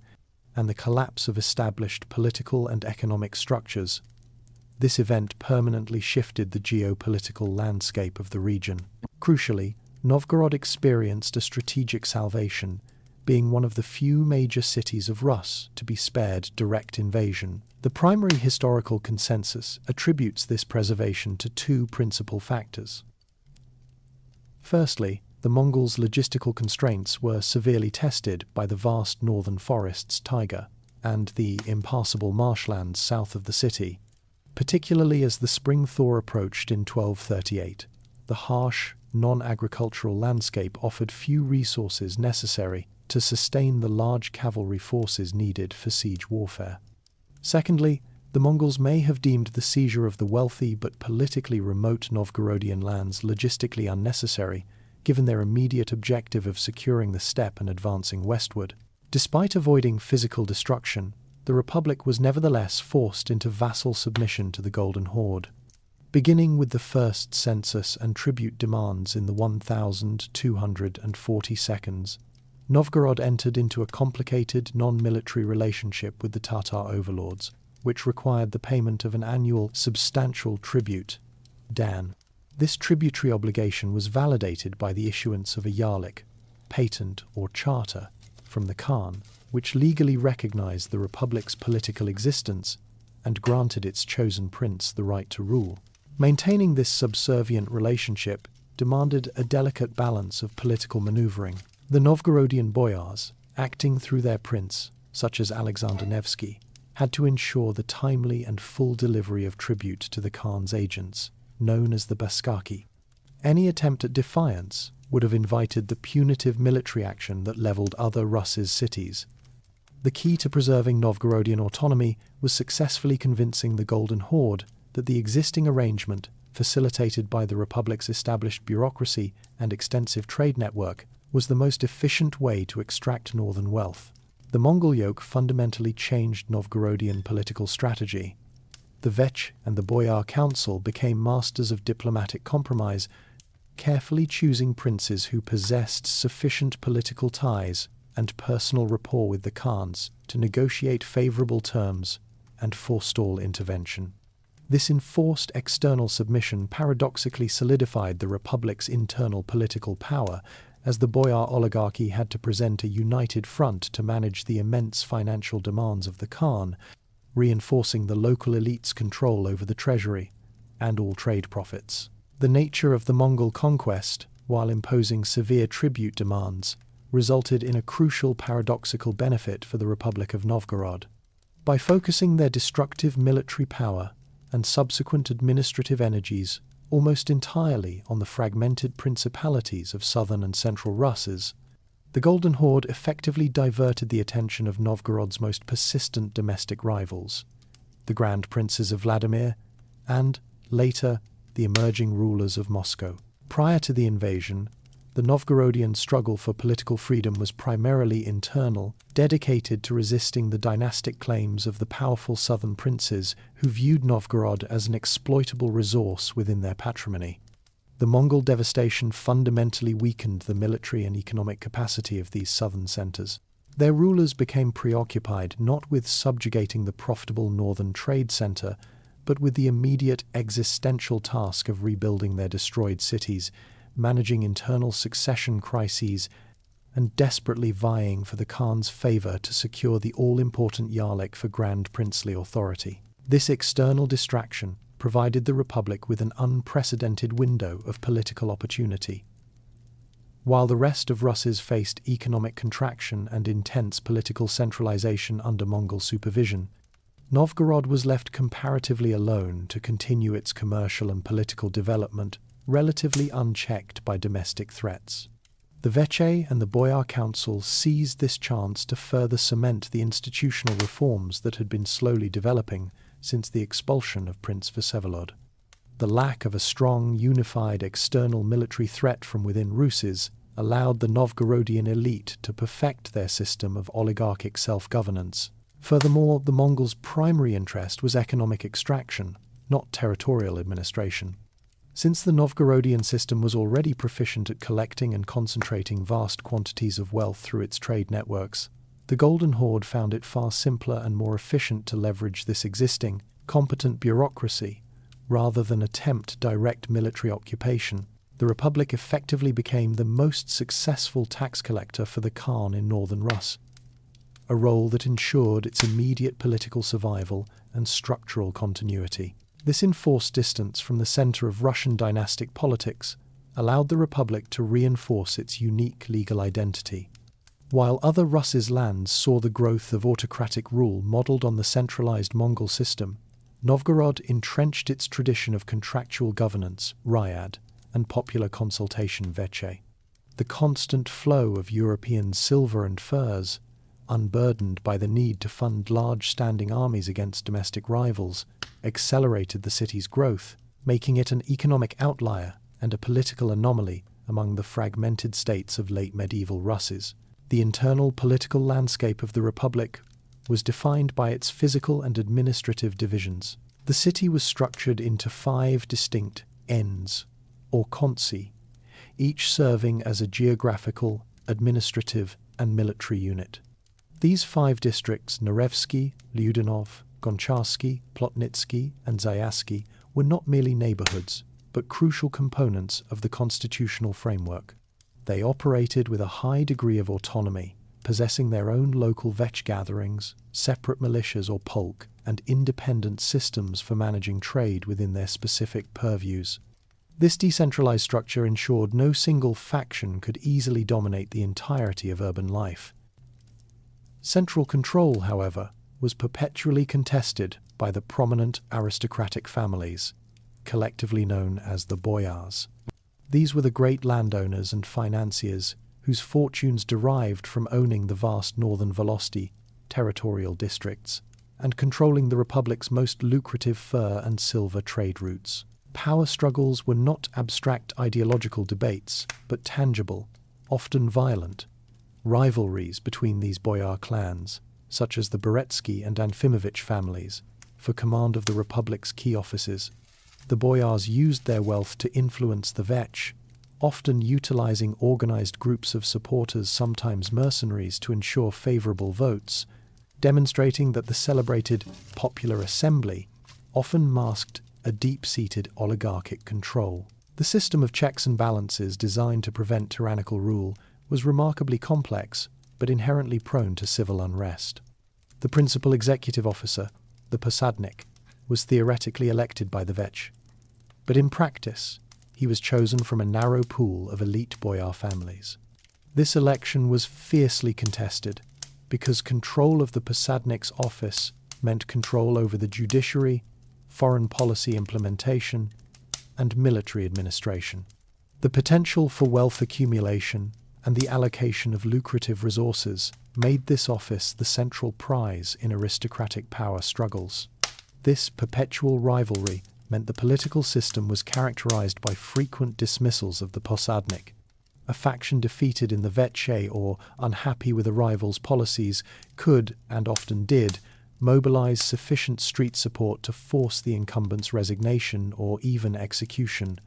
and the collapse of established political and economic structures. This event permanently shifted the geopolitical landscape of the region. Crucially, Novgorod experienced a strategic salvation, being one of the few major cities of Rus to be spared direct invasion. The primary historical consensus attributes this preservation to two principal factors. Firstly, the Mongols' logistical constraints were severely tested by the vast northern forests, taiga, and the impassable marshlands south of the city, particularly as the spring thaw approached in 1238. The harsh, non-agricultural landscape offered few resources necessary to sustain the large cavalry forces needed for siege warfare. Secondly, the Mongols may have deemed the seizure of the wealthy but politically remote Novgorodian lands logistically unnecessary, given their immediate objective of securing the steppe and advancing westward. Despite avoiding physical destruction, the Republic was nevertheless forced into vassal submission to the Golden Horde. Beginning with the first census and tribute demands in the 1242, Novgorod entered into a complicated non-military relationship with the Tatar overlords, which required the payment of an annual substantial tribute, dan. This tributary obligation was validated by the issuance of a yarlik, patent or charter, from the Khan, which legally recognized the Republic's political existence and granted its chosen prince the right to rule. Maintaining this subservient relationship demanded a delicate balance of political maneuvering. The Novgorodian boyars, acting through their prince, such as Alexander Nevsky, had to ensure the timely and full delivery of tribute to the Khan's agents, known as the baskaki. Any attempt at defiance would have invited the punitive military action that leveled other Rus' cities. The key to preserving Novgorodian autonomy was successfully convincing the Golden Horde that the existing arrangement, facilitated by the Republic's established bureaucracy and extensive trade network, was the most efficient way to extract northern wealth. The Mongol yoke fundamentally changed Novgorodian political strategy. The veche and the boyar council became masters of diplomatic compromise, carefully choosing princes who possessed sufficient political ties and personal rapport with the Khans to negotiate favorable terms and forestall intervention. This enforced external submission paradoxically solidified the Republic's internal political power, as the boyar oligarchy had to present a united front to manage the immense financial demands of the Khan, reinforcing the local elite's control over the treasury and all trade profits. The nature of the Mongol conquest, while imposing severe tribute demands, resulted in a crucial paradoxical benefit for the Republic of Novgorod. By focusing their destructive military power and subsequent administrative energies almost entirely on the fragmented principalities of southern and central Rus', the Golden Horde effectively diverted the attention of Novgorod's most persistent domestic rivals, the Grand Princes of Vladimir, and, later, the emerging rulers of Moscow. Prior to the invasion, the Novgorodian struggle for political freedom was primarily internal, dedicated to resisting the dynastic claims of the powerful southern princes who viewed Novgorod as an exploitable resource within their patrimony. The Mongol devastation fundamentally weakened the military and economic capacity of these southern centers. Their rulers became preoccupied not with subjugating the profitable northern trade center, but with the immediate existential task of rebuilding their destroyed cities, managing internal succession crises, and desperately vying for the Khan's favor to secure the all-important yarlik for grand princely authority. This external distraction provided the Republic with an unprecedented window of political opportunity. While the rest of Rus' faced economic contraction and intense political centralization under Mongol supervision, Novgorod was left comparatively alone to continue its commercial and political development, relatively unchecked by domestic threats. The veche and the boyar council seized this chance to further cement the institutional reforms that had been slowly developing since the expulsion of Prince Vsevolod. The lack of a strong, unified external military threat from within Rus' allowed the Novgorodian elite to perfect their system of oligarchic self-governance, Furthermore, the Mongols' primary interest was economic extraction, not territorial administration. Since the Novgorodian system was already proficient at collecting and concentrating vast quantities of wealth through its trade networks, the Golden Horde found it far simpler and more efficient to leverage this existing, competent bureaucracy, rather than attempt direct military occupation. The Republic effectively became the most successful tax collector for the Khan in northern Rus, a role that ensured its immediate political survival and structural continuity. This enforced distance from the center of Russian dynastic politics allowed the Republic to reinforce its unique legal identity. While other Russ's lands saw the growth of autocratic rule modeled on the centralized Mongol system, Novgorod entrenched its tradition of contractual governance, ryad, and popular consultation, veche. The constant flow of European silver and furs, unburdened by the need to fund large standing armies against domestic rivals, accelerated the city's growth, making it an economic outlier and a political anomaly among the fragmented states of late medieval Russes. The internal political landscape of the Republic was defined by its physical and administrative divisions. The city was structured into 5 distinct ends, or konci, each serving as a geographical, administrative, and military unit. These 5 districts, Narevsky, Lyudinov, Goncharsky, Plotnitsky, and Zayasky, were not merely neighborhoods, but crucial components of the constitutional framework. They operated with a high degree of autonomy, possessing their own local veche gatherings, separate militias or polk, and independent systems for managing trade within their specific purviews. This decentralized structure ensured no single faction could easily dominate the entirety of urban life. Central control, however, was perpetually contested by the prominent aristocratic families, collectively known as the boyars. These were the great landowners and financiers whose fortunes derived from owning the vast northern Volosti territorial districts and controlling the Republic's most lucrative fur and silver trade routes. Power struggles were not abstract ideological debates, but tangible, often violent, rivalries between these boyar clans, such as the Beretsky and Anfimovich families, for command of the Republic's key offices. The boyars used their wealth to influence the veche, often utilizing organized groups of supporters, sometimes mercenaries, to ensure favorable votes, demonstrating that the celebrated popular assembly often masked a deep-seated oligarchic control. The system of checks and balances designed to prevent tyrannical rule was remarkably complex, but inherently prone to civil unrest. The principal executive officer, the posadnik, was theoretically elected by the veche, but in practice, he was chosen from a narrow pool of elite boyar families. This election was fiercely contested because control of the posadnik's office meant control over the judiciary, foreign policy implementation, and military administration. The potential for wealth accumulation and the allocation of lucrative resources made this office the central prize in aristocratic power struggles. This perpetual rivalry meant the political system was characterized by frequent dismissals of the posadnik. A faction defeated in the veche or unhappy with a rival's policies could, and often did, mobilize sufficient street support to force the incumbent's resignation or even execution.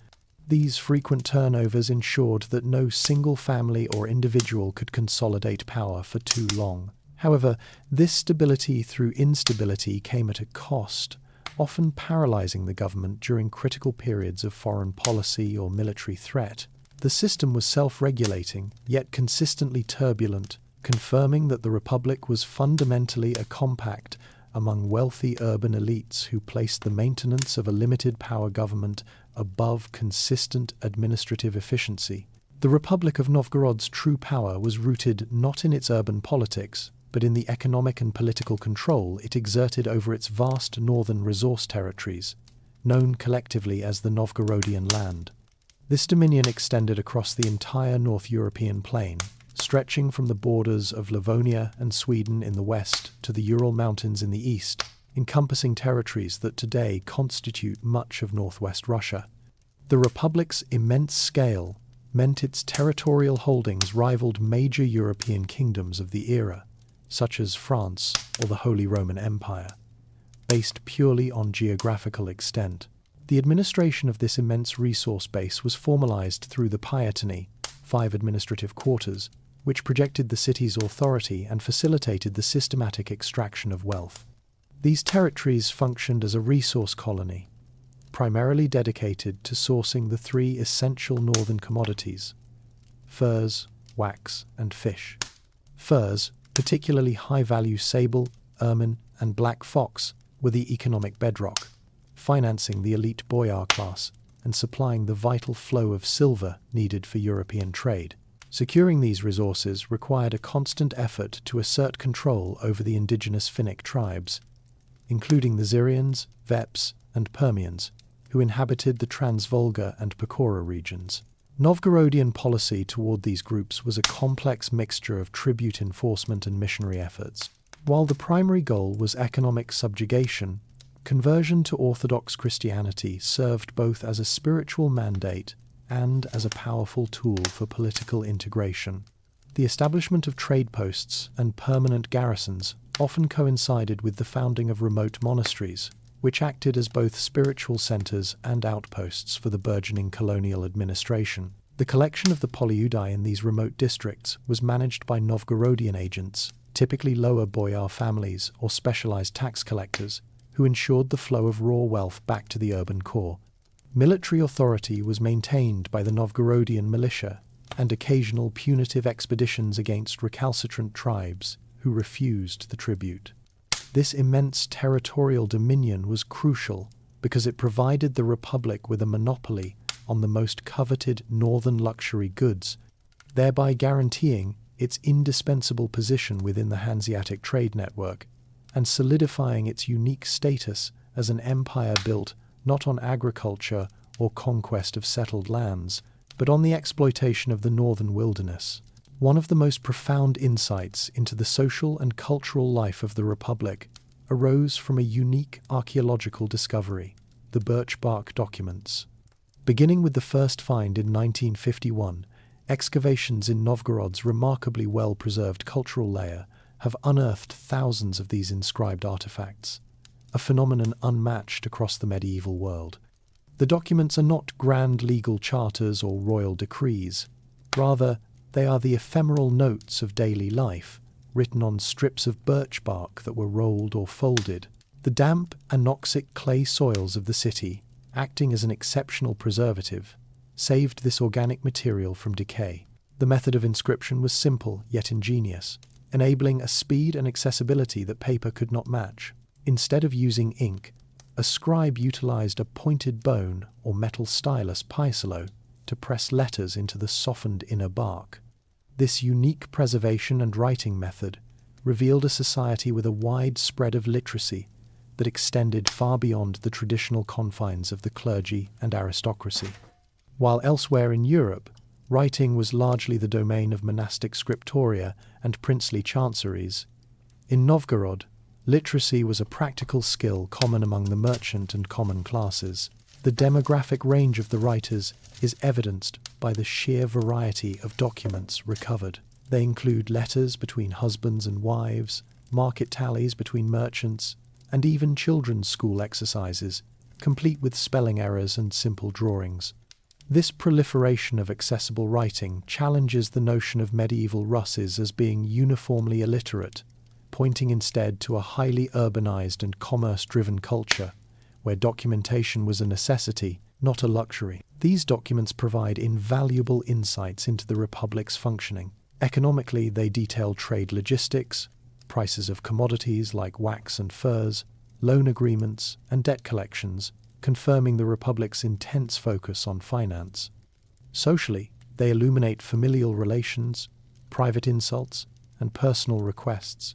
These frequent turnovers ensured that no single family or individual could consolidate power for too long. However, this stability through instability came at a cost, often paralyzing the government during critical periods of foreign policy or military threat. The system was self-regulating, yet consistently turbulent, confirming that the Republic was fundamentally a compact among wealthy urban elites who placed the maintenance of a limited power government above consistent administrative efficiency. The Republic of Novgorod's true power was rooted not in its urban politics, but in the economic and political control it exerted over its vast northern resource territories, known collectively as the Novgorodian land. This dominion extended across the entire North European plain, stretching from the borders of Livonia and Sweden in the west to the Ural Mountains in the east, encompassing territories that today constitute much of northwest Russia. The Republic's immense scale meant its territorial holdings rivaled major European kingdoms of the era, such as France or the Holy Roman Empire, based purely on geographical extent. The administration of this immense resource base was formalized through the paietany, 5 administrative quarters, which projected the city's authority and facilitated the systematic extraction of wealth. These territories functioned as a resource colony, primarily dedicated to sourcing the 3 essential northern commodities: furs, wax, and fish. Furs, particularly high-value sable, ermine, and black fox, were the economic bedrock, financing the elite boyar class and supplying the vital flow of silver needed for European trade. Securing these resources required a constant effort to assert control over the indigenous Finnic tribes, including the Zyrians, Veps, and Permians, who inhabited the Transvolga and Pechora regions. Novgorodian policy toward these groups was a complex mixture of tribute enforcement and missionary efforts. While the primary goal was economic subjugation, conversion to Orthodox Christianity served both as a spiritual mandate and as a powerful tool for political integration. The establishment of trade posts and permanent garrisons often coincided with the founding of remote monasteries, which acted as both spiritual centers and outposts for the burgeoning colonial administration. The collection of the polyudi in these remote districts was managed by Novgorodian agents, typically lower boyar families or specialized tax collectors, who ensured the flow of raw wealth back to the urban core. Military authority was maintained by the Novgorodian militia, and occasional punitive expeditions against recalcitrant tribes who refused the tribute. This immense territorial dominion was crucial because it provided the Republic with a monopoly on the most coveted northern luxury goods, thereby guaranteeing its indispensable position within the Hanseatic trade network and solidifying its unique status as an empire built not on agriculture or conquest of settled lands, but on the exploitation of the northern wilderness. One of the most profound insights into the social and cultural life of the Republic arose from a unique archaeological discovery, the birch bark documents. Beginning with the first find in 1951, excavations in Novgorod's remarkably well-preserved cultural layer have unearthed thousands of these inscribed artifacts, a phenomenon unmatched across the medieval world. The documents are not grand legal charters or royal decrees. Rather, they are the ephemeral notes of daily life, written on strips of birch bark that were rolled or folded. The damp, anoxic clay soils of the city, acting as an exceptional preservative, saved this organic material from decay. The method of inscription was simple yet ingenious, enabling a speed and accessibility that paper could not match. Instead of using ink, a scribe utilized a pointed bone or metal stylus paisalo to press letters into the softened inner bark. This unique preservation and writing method revealed a society with a wide spread of literacy that extended far beyond the traditional confines of the clergy and aristocracy. While elsewhere in Europe, writing was largely the domain of monastic scriptoria and princely chanceries, in Novgorod, literacy was a practical skill common among the merchant and common classes. The demographic range of the writers is evidenced by the sheer variety of documents recovered. They include letters between husbands and wives, market tallies between merchants, and even children's school exercises, complete with spelling errors and simple drawings. This proliferation of accessible writing challenges the notion of medieval Russes as being uniformly illiterate, pointing instead to a highly urbanized and commerce-driven culture, where documentation was a necessity, not a luxury. These documents provide invaluable insights into the Republic's functioning. Economically, they detail trade logistics, prices of commodities like wax and furs, loan agreements, and debt collections, confirming the Republic's intense focus on finance. Socially, they illuminate familial relations, private insults, and personal requests,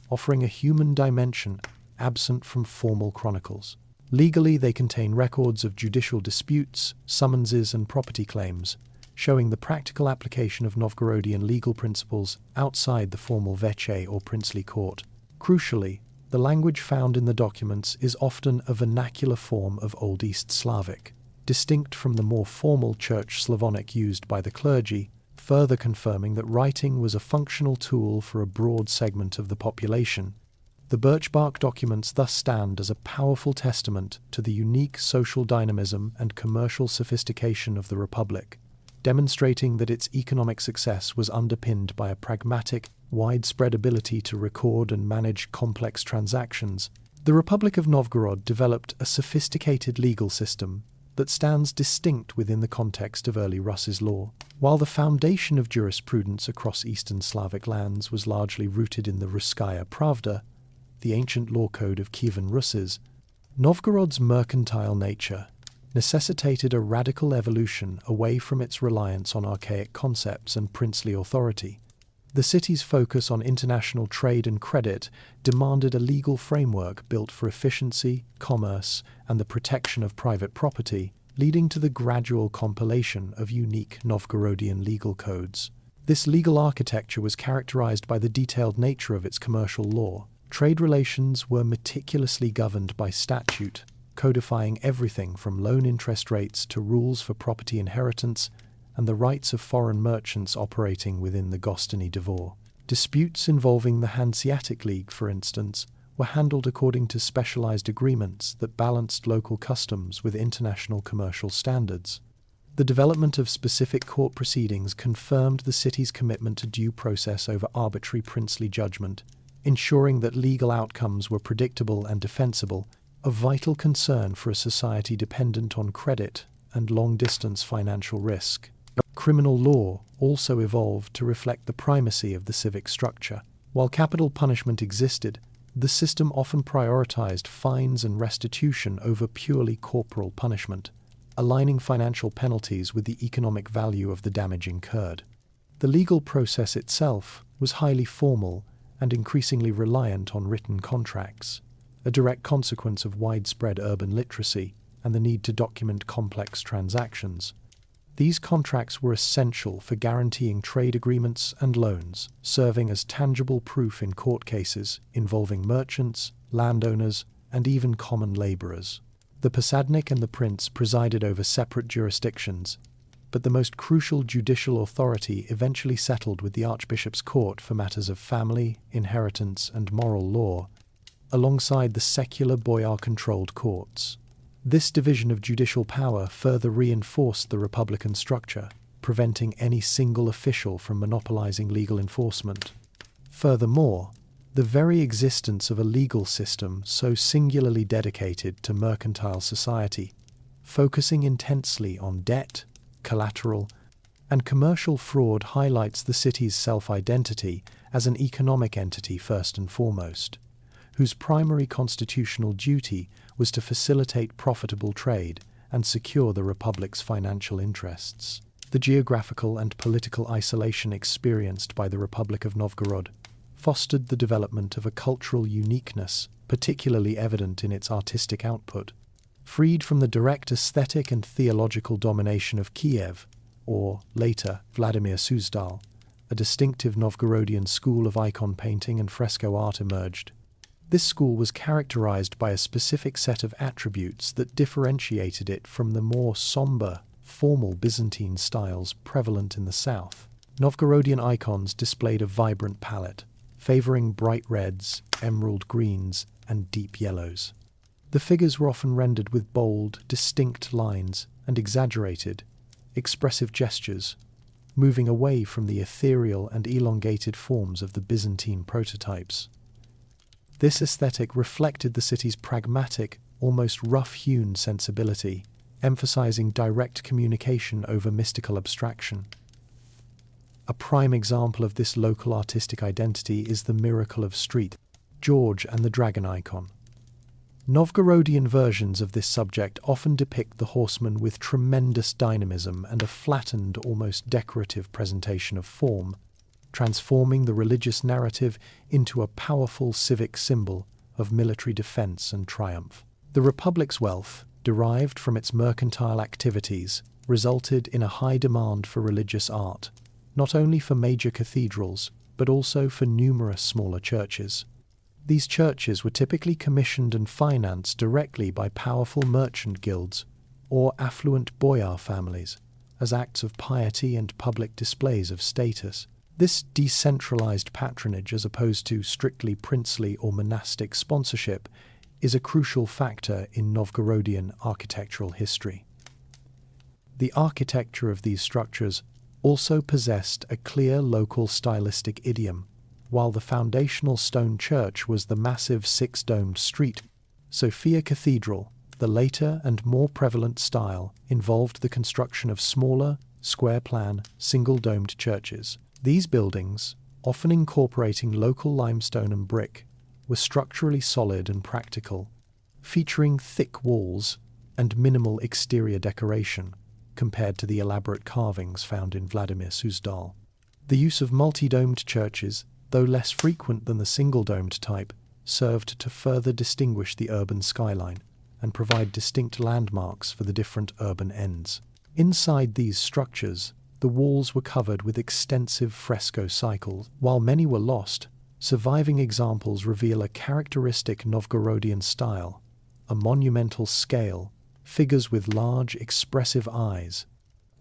offering a human dimension absent from formal chronicles. Legally, they contain records of judicial disputes, summonses, and property claims, showing the practical application of Novgorodian legal principles outside the formal veche or princely court. Crucially, the language found in the documents is often a vernacular form of Old East Slavic, distinct from the more formal Church Slavonic used by the clergy, further confirming that writing was a functional tool for a broad segment of the population. The birchbark documents thus stand as a powerful testament to the unique social dynamism and commercial sophistication of the Republic, demonstrating that its economic success was underpinned by a pragmatic, widespread ability to record and manage complex transactions. The Republic of Novgorod developed a sophisticated legal system that stands distinct within the context of early Russia's law. While the foundation of jurisprudence across Eastern Slavic lands was largely rooted in the Russkaya Pravda, the ancient law code of Kievan Russes, Novgorod's mercantile nature necessitated a radical evolution away from its reliance on archaic concepts and princely authority. The city's focus on international trade and credit demanded a legal framework built for efficiency, commerce, and the protection of private property, leading to the gradual compilation of unique Novgorodian legal codes. This legal architecture was characterized by the detailed nature of its commercial law. Trade relations were meticulously governed by statute, codifying everything from loan interest rates to rules for property inheritance and the rights of foreign merchants operating within the Gostiny Dvor. Disputes involving the Hanseatic League, for instance, were handled according to specialized agreements that balanced local customs with international commercial standards. The development of specific court proceedings confirmed the city's commitment to due process over arbitrary princely judgment, ensuring that legal outcomes were predictable and defensible, a vital concern for a society dependent on credit and long-distance financial risk. Criminal law also evolved to reflect the primacy of the civic structure. While capital punishment existed, the system often prioritized fines and restitution over purely corporal punishment, aligning financial penalties with the economic value of the damage incurred. The legal process itself was highly formal and increasingly reliant on written contracts, a direct consequence of widespread urban literacy and the need to document complex transactions. These contracts were essential for guaranteeing trade agreements and loans, serving as tangible proof in court cases involving merchants, landowners, and even common laborers. The Posadnik and the prince presided over separate jurisdictions, but the most crucial judicial authority eventually settled with the Archbishop's court for matters of family, inheritance, and moral law, alongside the secular boyar-controlled courts. This division of judicial power further reinforced the republican structure, preventing any single official from monopolizing legal enforcement. Furthermore, the very existence of a legal system so singularly dedicated to mercantile society, focusing intensely on debt, collateral, and commercial fraud highlights the city's self-identity as an economic entity first and foremost, whose primary constitutional duty was to facilitate profitable trade and secure the Republic's financial interests. The geographical and political isolation experienced by the Republic of Novgorod fostered the development of a cultural uniqueness particularly evident in its artistic output. Freed from the direct aesthetic and theological domination of Kiev, or, later, Vladimir Suzdal, a distinctive Novgorodian school of icon painting and fresco art emerged. This school was characterized by a specific set of attributes that differentiated it from the more somber, formal Byzantine styles prevalent in the south. Novgorodian icons displayed a vibrant palette, favoring bright reds, emerald greens, and deep yellows. The figures were often rendered with bold, distinct lines and exaggerated, expressive gestures, moving away from the ethereal and elongated forms of the Byzantine prototypes. This aesthetic reflected the city's pragmatic, almost rough-hewn sensibility, emphasizing direct communication over mystical abstraction. A prime example of this local artistic identity is the Miracle of Street, George and the Dragon icon. Novgorodian versions of this subject often depict the horseman with tremendous dynamism and a flattened, almost decorative presentation of form, transforming the religious narrative into a powerful civic symbol of military defense and triumph. The Republic's wealth, derived from its mercantile activities, resulted in a high demand for religious art, not only for major cathedrals, but also for numerous smaller churches. These churches were typically commissioned and financed directly by powerful merchant guilds or affluent boyar families, as acts of piety and public displays of status. This decentralized patronage, as opposed to strictly princely or monastic sponsorship, is a crucial factor in Novgorodian architectural history. The architecture of these structures also possessed a clear local stylistic idiom. While the foundational stone church was the massive six-domed street, Sofia Cathedral, the later and more prevalent style, involved the construction of smaller, square-plan, single-domed churches. These buildings, often incorporating local limestone and brick, were structurally solid and practical, featuring thick walls and minimal exterior decoration compared to the elaborate carvings found in Vladimir Suzdal. The use of multi-domed churches, though less frequent than the single-domed type, served to further distinguish the urban skyline and provide distinct landmarks for the different urban ends. Inside these structures, the walls were covered with extensive fresco cycles. While many were lost, surviving examples reveal a characteristic Novgorodian style, a monumental scale, figures with large, expressive eyes,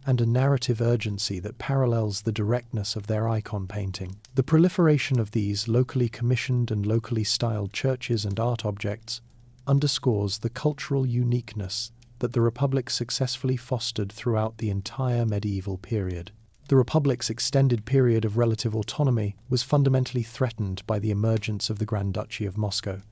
and a narrative urgency that parallels the directness of their icon painting. The proliferation of these locally commissioned and locally styled churches and art objects underscores the cultural uniqueness that the Republic successfully fostered throughout the entire medieval period. The Republic's extended period of relative autonomy was fundamentally threatened by the emergence of the Grand Duchy of Moscow.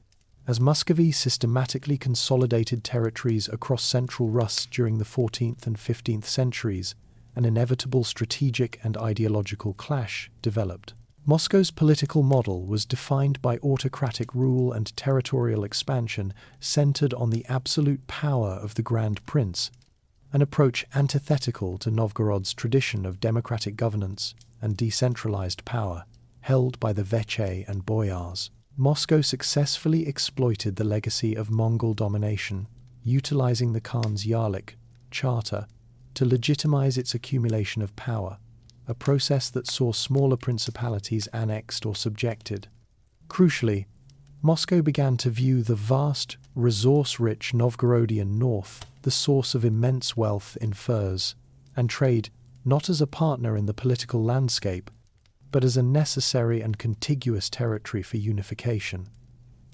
As Muscovy systematically consolidated territories across central Rus during the 14th and 15th centuries, an inevitable strategic and ideological clash developed. Moscow's political model was defined by autocratic rule and territorial expansion centered on the absolute power of the Grand Prince, an approach antithetical to Novgorod's tradition of democratic governance and decentralized power, held by the veche and boyars. Moscow successfully exploited the legacy of Mongol domination, utilizing the Khan's Yarlik charter to legitimize its accumulation of power, a process that saw smaller principalities annexed or subjected. Crucially, Moscow began to view the vast, resource-rich Novgorodian north, the source of immense wealth in furs and trade, not as a partner in the political landscape, but as a necessary and contiguous territory for unification.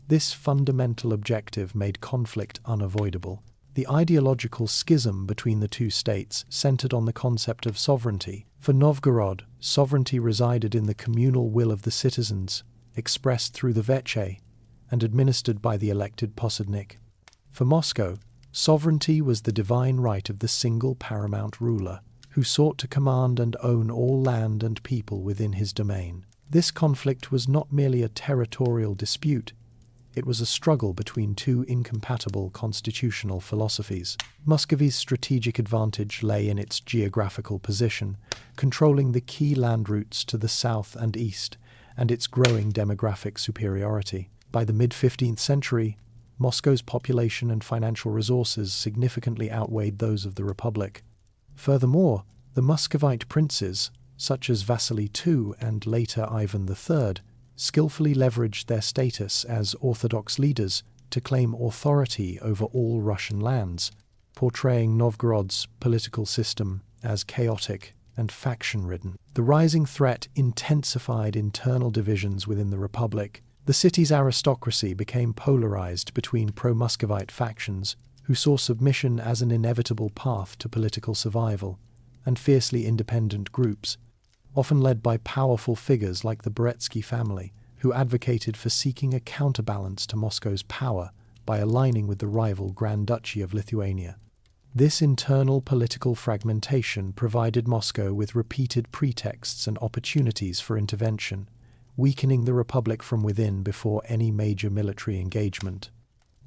This fundamental objective made conflict unavoidable. The ideological schism between the two states centered on the concept of sovereignty. For Novgorod, sovereignty resided in the communal will of the citizens, expressed through the veche and administered by the elected possednik. For Moscow, sovereignty was the divine right of the single paramount ruler, who sought to command and own all land and people within his domain. This conflict was not merely a territorial dispute, it was a struggle between two incompatible constitutional philosophies. Muscovy's strategic advantage lay in its geographical position, controlling the key land routes to the south and east, and its growing demographic superiority. By the mid-15th century, Moscow's population and financial resources significantly outweighed those of the Republic. Furthermore, the Muscovite princes, such as Vasily II and later Ivan III, skillfully leveraged their status as orthodox leaders to claim authority over all Russian lands, portraying Novgorod's political system as chaotic and faction-ridden. The rising threat intensified internal divisions within the Republic. The city's aristocracy became polarized between pro-Muscovite factions who saw submission as an inevitable path to political survival, and fiercely independent groups, often led by powerful figures like the Beretsky family, who advocated for seeking a counterbalance to Moscow's power by aligning with the rival Grand Duchy of Lithuania. This internal political fragmentation provided Moscow with repeated pretexts and opportunities for intervention, weakening the Republic from within before any major military engagement.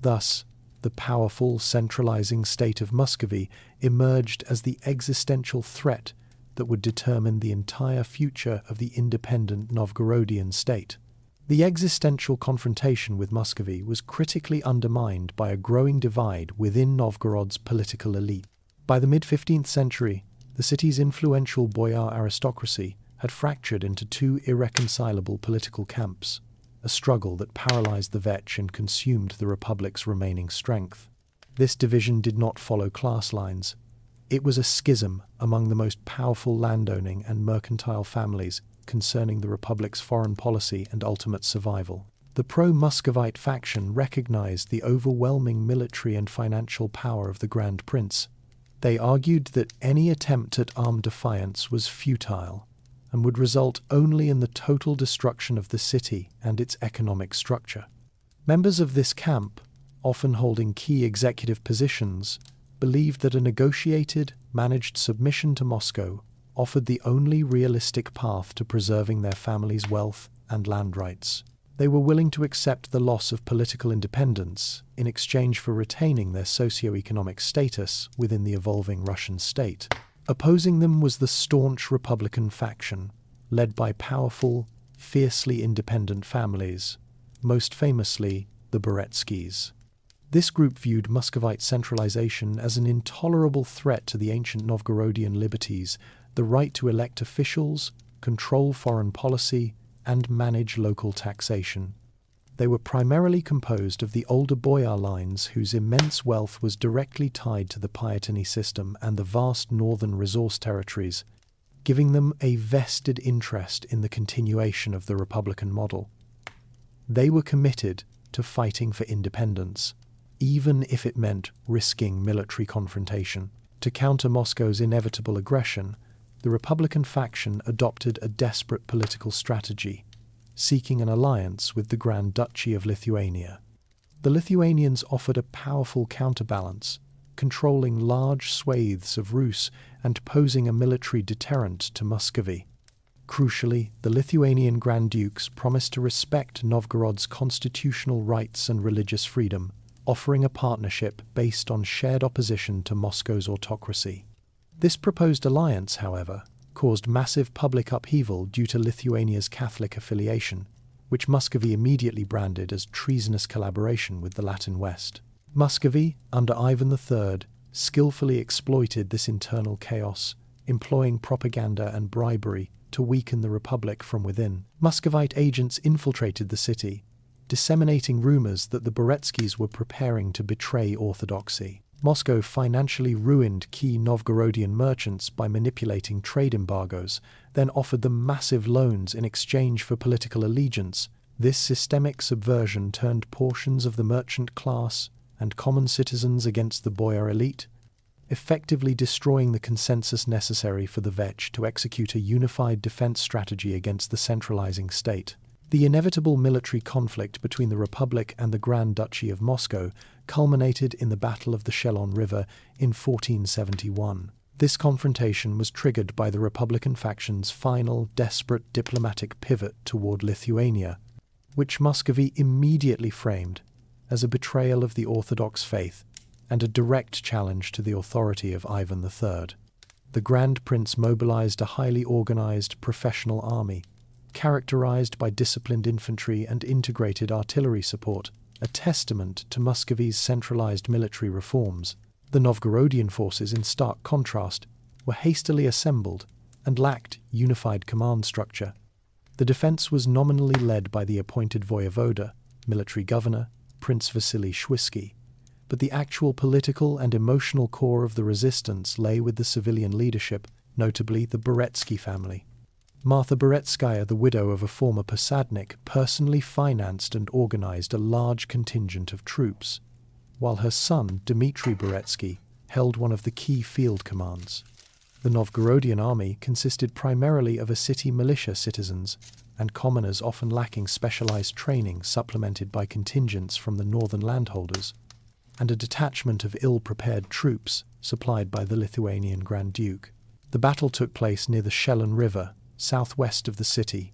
Thus, the powerful, centralizing state of Muscovy emerged as the existential threat that would determine the entire future of the independent Novgorodian state. The existential confrontation with Muscovy was critically undermined by a growing divide within Novgorod's political elite. By the mid-15th century, the city's influential boyar aristocracy had fractured into two irreconcilable political camps, a struggle that paralyzed the veche and consumed the Republic's remaining strength. This division did not follow class lines. It was a schism among the most powerful landowning and mercantile families concerning the Republic's foreign policy and ultimate survival. The pro-Muscovite faction recognized the overwhelming military and financial power of the Grand Prince. They argued that any attempt at armed defiance was futile and would result only in the total destruction of the city and its economic structure. Members of this camp, often holding key executive positions, believed that a negotiated, managed submission to Moscow offered the only realistic path to preserving their family's wealth and land rights. They were willing to accept the loss of political independence in exchange for retaining their socio-economic status within the evolving Russian state. Opposing them was the staunch Republican faction, led by powerful, fiercely independent families, most famously the Boretskys. This group viewed Muscovite centralization as an intolerable threat to the ancient Novgorodian liberties, the right to elect officials, control foreign policy, and manage local taxation. They were primarily composed of the older boyar lines whose immense wealth was directly tied to the pietany system and the vast northern resource territories, giving them a vested interest in the continuation of the Republican model. They were committed to fighting for independence, even if it meant risking military confrontation. To counter Moscow's inevitable aggression, the Republican faction adopted a desperate political strategy, seeking an alliance with the Grand Duchy of Lithuania. The Lithuanians offered a powerful counterbalance, controlling large swathes of Rus and posing a military deterrent to Muscovy. Crucially, the Lithuanian Grand Dukes promised to respect Novgorod's constitutional rights and religious freedom, offering a partnership based on shared opposition to Moscow's autocracy. This proposed alliance, however, caused massive public upheaval due to Lithuania's Catholic affiliation, which Muscovy immediately branded as treasonous collaboration with the Latin West. Muscovy, under Ivan III, skillfully exploited this internal chaos, employing propaganda and bribery to weaken the Republic from within. Muscovite agents infiltrated the city, disseminating rumors that the Boretskys were preparing to betray orthodoxy. Moscow financially ruined key Novgorodian merchants by manipulating trade embargoes, then offered them massive loans in exchange for political allegiance. This systemic subversion turned portions of the merchant class and common citizens against the boyar elite, effectively destroying the consensus necessary for the veche to execute a unified defense strategy against the centralizing state. The inevitable military conflict between the Republic and the Grand Duchy of Moscow culminated in the Battle of the Shelon River in 1471. This confrontation was triggered by the Republican faction's final, desperate diplomatic pivot toward Lithuania, which Muscovy immediately framed as a betrayal of the Orthodox faith and a direct challenge to the authority of Ivan III. The Grand Prince mobilized a highly organized professional army, characterized by disciplined infantry and integrated artillery support, a testament to Muscovy's centralized military reforms. The Novgorodian forces, in stark contrast, were hastily assembled and lacked unified command structure. The defense was nominally led by the appointed voyevoda, military governor, Prince Vasily Shwisky, but the actual political and emotional core of the resistance lay with the civilian leadership, notably the Boretsky family. Martha Boretskaya, the widow of a former posadnik, personally financed and organized a large contingent of troops, while her son, Dmitry Boretsky, held one of the key field commands. The Novgorodian army consisted primarily of a city militia citizens and commoners often lacking specialized training, supplemented by contingents from the northern landholders, and a detachment of ill-prepared troops supplied by the Lithuanian Grand Duke. The battle took place near the Shelon River, southwest of the city,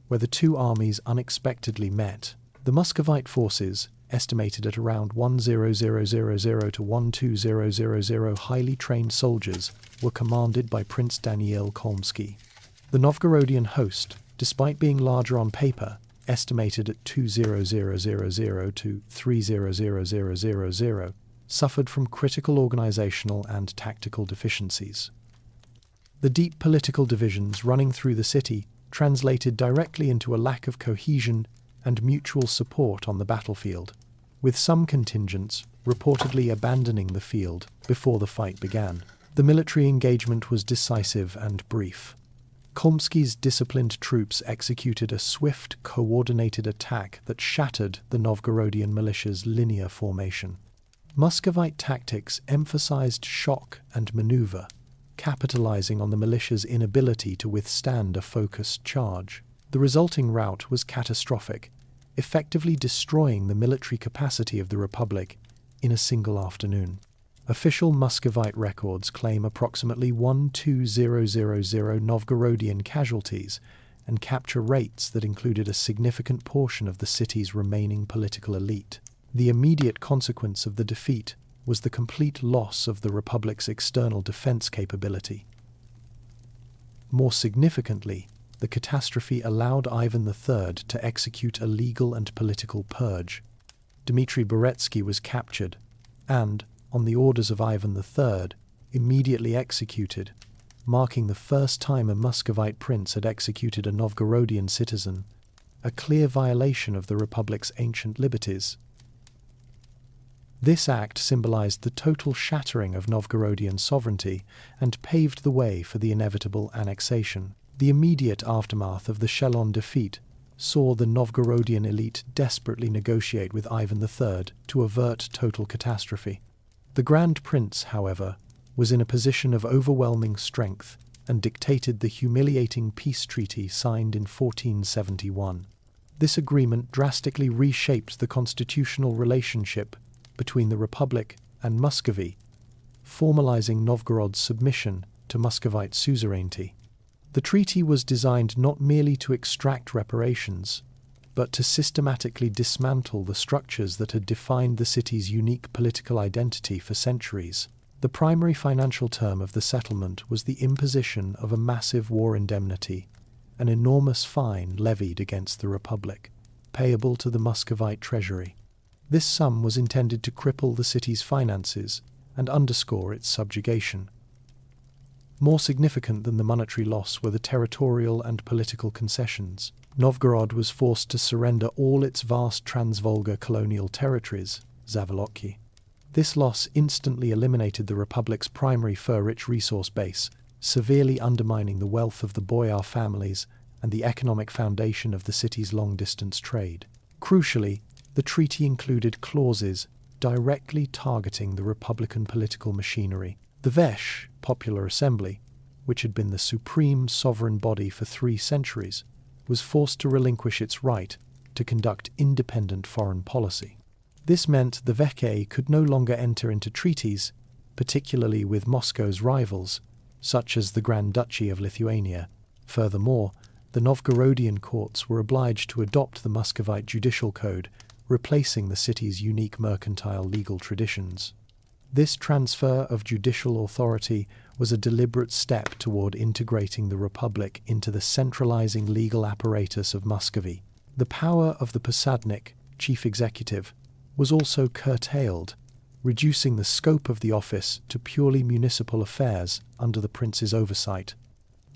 where the two armies unexpectedly met. The Muscovite forces, estimated at around 1,000 to 12,000 highly trained soldiers, were commanded by Prince Daniil Kolmsky. The Novgorodian host, despite being larger on paper, estimated at 2,000 to 3,000, suffered from critical organizational and tactical deficiencies. The deep political divisions running through the city translated directly into a lack of cohesion and mutual support on the battlefield, with some contingents reportedly abandoning the field before the fight began. The military engagement was decisive and brief. Kolmsky's disciplined troops executed a swift, coordinated attack that shattered the Novgorodian militia's linear formation. Muscovite tactics emphasized shock and maneuver, capitalizing on the militia's inability to withstand a focused charge. The resulting rout was catastrophic, effectively destroying the military capacity of the Republic in a single afternoon. Official Muscovite records claim approximately 1,2,000 Novgorodian casualties and capture rates that included a significant portion of the city's remaining political elite. The immediate consequence of the defeat was the complete loss of the Republic's external defense capability. More significantly, the catastrophe allowed Ivan III to execute a legal and political purge. Dmitry Boretsky was captured and, on the orders of Ivan III, immediately executed, marking the first time a Muscovite prince had executed a Novgorodian citizen, a clear violation of the Republic's ancient liberties. This act symbolized the total shattering of Novgorodian sovereignty and paved the way for the inevitable annexation. The immediate aftermath of the Shelon defeat saw the Novgorodian elite desperately negotiate with Ivan III to avert total catastrophe. The Grand Prince, however, was in a position of overwhelming strength and dictated the humiliating peace treaty signed in 1471. This agreement drastically reshaped the constitutional relationship between the Republic and Muscovy, formalizing Novgorod's submission to Muscovite suzerainty. The treaty was designed not merely to extract reparations, but to systematically dismantle the structures that had defined the city's unique political identity for centuries. The primary financial term of the settlement was the imposition of a massive war indemnity, an enormous fine levied against the Republic, payable to the Muscovite treasury. This sum was intended to cripple the city's finances and underscore its subjugation. More significant than the monetary loss were the territorial and political concessions. Novgorod was forced to surrender all its vast Transvolga colonial territories, Zavolokhy. This loss instantly eliminated the Republic's primary fur-rich resource base, severely undermining the wealth of the boyar families and the economic foundation of the city's long-distance trade. Crucially, the treaty included clauses directly targeting the Republican political machinery. The veche, Popular Assembly, which had been the supreme sovereign body for 3 centuries, was forced to relinquish its right to conduct independent foreign policy. This meant the veche could no longer enter into treaties, particularly with Moscow's rivals, such as the Grand Duchy of Lithuania. Furthermore, the Novgorodian courts were obliged to adopt the Muscovite judicial code, replacing the city's unique mercantile legal traditions. This transfer of judicial authority was a deliberate step toward integrating the Republic into the centralizing legal apparatus of Muscovy. The power of the Posadnik, chief executive, was also curtailed, reducing the scope of the office to purely municipal affairs under the prince's oversight.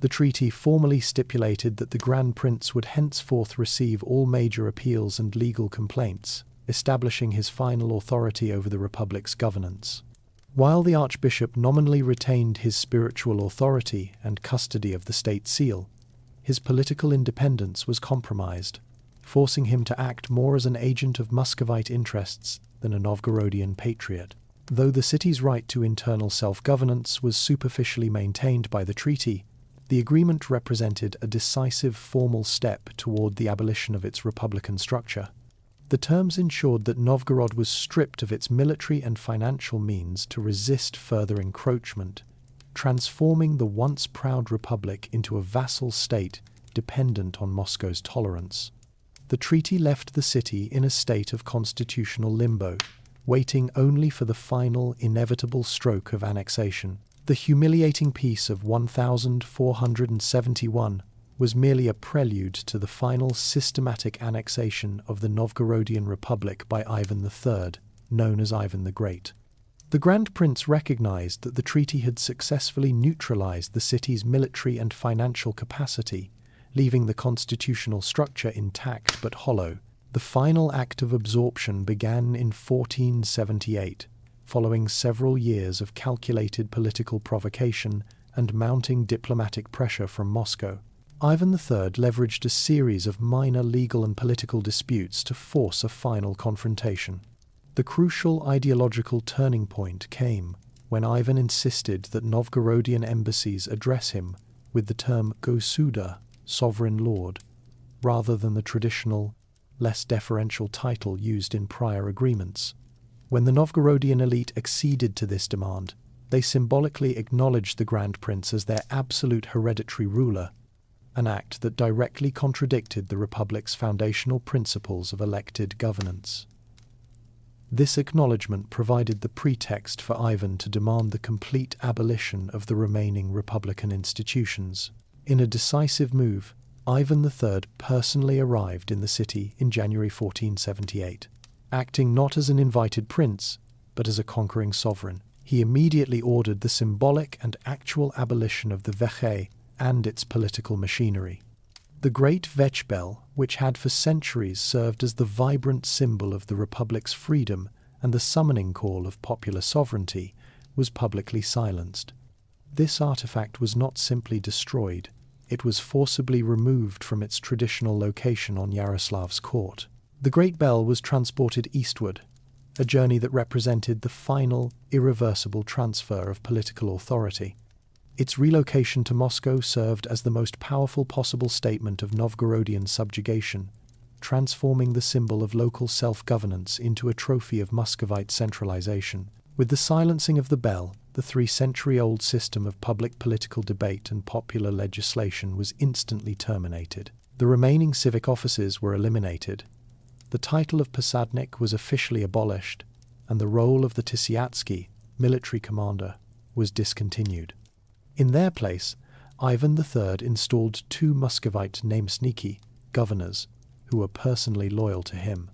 The treaty formally stipulated that the Grand Prince would henceforth receive all major appeals and legal complaints, establishing his final authority over the Republic's governance. While the Archbishop nominally retained his spiritual authority and custody of the state seal, his political independence was compromised, forcing him to act more as an agent of Muscovite interests than a Novgorodian patriot. Though the city's right to internal self-governance was superficially maintained by the treaty, the agreement represented a decisive formal step toward the abolition of its republican structure. The terms ensured that Novgorod was stripped of its military and financial means to resist further encroachment, transforming the once proud republic into a vassal state dependent on Moscow's tolerance. The treaty left the city in a state of constitutional limbo, waiting only for the final, inevitable stroke of annexation. The humiliating peace of 1471 was merely a prelude to the final systematic annexation of the Novgorodian Republic by Ivan III, known as Ivan the Great. The Grand Prince recognized that the treaty had successfully neutralized the city's military and financial capacity, leaving the constitutional structure intact but hollow. The final act of absorption began in 1478, following several years of calculated political provocation and mounting diplomatic pressure from Moscow. Ivan III leveraged a series of minor legal and political disputes to force a final confrontation. The crucial ideological turning point came when Ivan insisted that Novgorodian embassies address him with the term Gosuda, sovereign lord, rather than the traditional, less deferential title used in prior agreements. When the Novgorodian elite acceded to this demand, they symbolically acknowledged the Grand Prince as their absolute hereditary ruler, an act that directly contradicted the Republic's foundational principles of elected governance. This acknowledgement provided the pretext for Ivan to demand the complete abolition of the remaining Republican institutions. In a decisive move, Ivan III personally arrived in the city in January 1478. Acting not as an invited prince, but as a conquering sovereign, he immediately ordered the symbolic and actual abolition of the veche and its political machinery. The great veche bell, which had for centuries served as the vibrant symbol of the Republic's freedom and the summoning call of popular sovereignty, was publicly silenced. This artifact was not simply destroyed, it was forcibly removed from its traditional location on Yaroslav's court. The great bell was transported eastward, a journey that represented the final, irreversible transfer of political authority. Its relocation to Moscow served as the most powerful possible statement of Novgorodian subjugation, transforming the symbol of local self-governance into a trophy of Muscovite centralization. With the silencing of the bell, the 3-century-old system of public political debate and popular legislation was instantly terminated. The remaining civic offices were eliminated. The title of posadnik was officially abolished, and the role of the Tisiatsky, military commander, was discontinued. In their place, Ivan III installed 2 Muscovite namesniki, governors, who were personally loyal to him.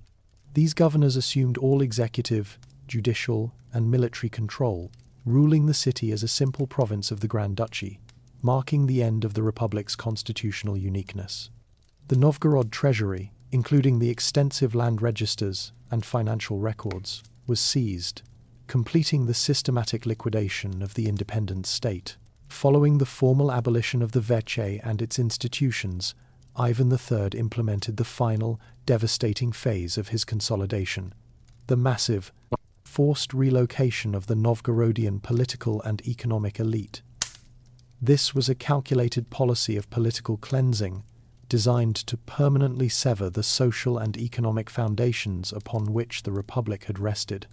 These governors assumed all executive, judicial, and military control, ruling the city as a simple province of the Grand Duchy, marking the end of the Republic's constitutional uniqueness. The Novgorod treasury, including the extensive land registers and financial records, was seized, completing the systematic liquidation of the independent state. Following the formal abolition of the veche and its institutions, Ivan III implemented the final, devastating phase of his consolidation: the massive, forced relocation of the Novgorodian political and economic elite. This was a calculated policy of political cleansing, designed to permanently sever the social and economic foundations upon which the Republic had rested.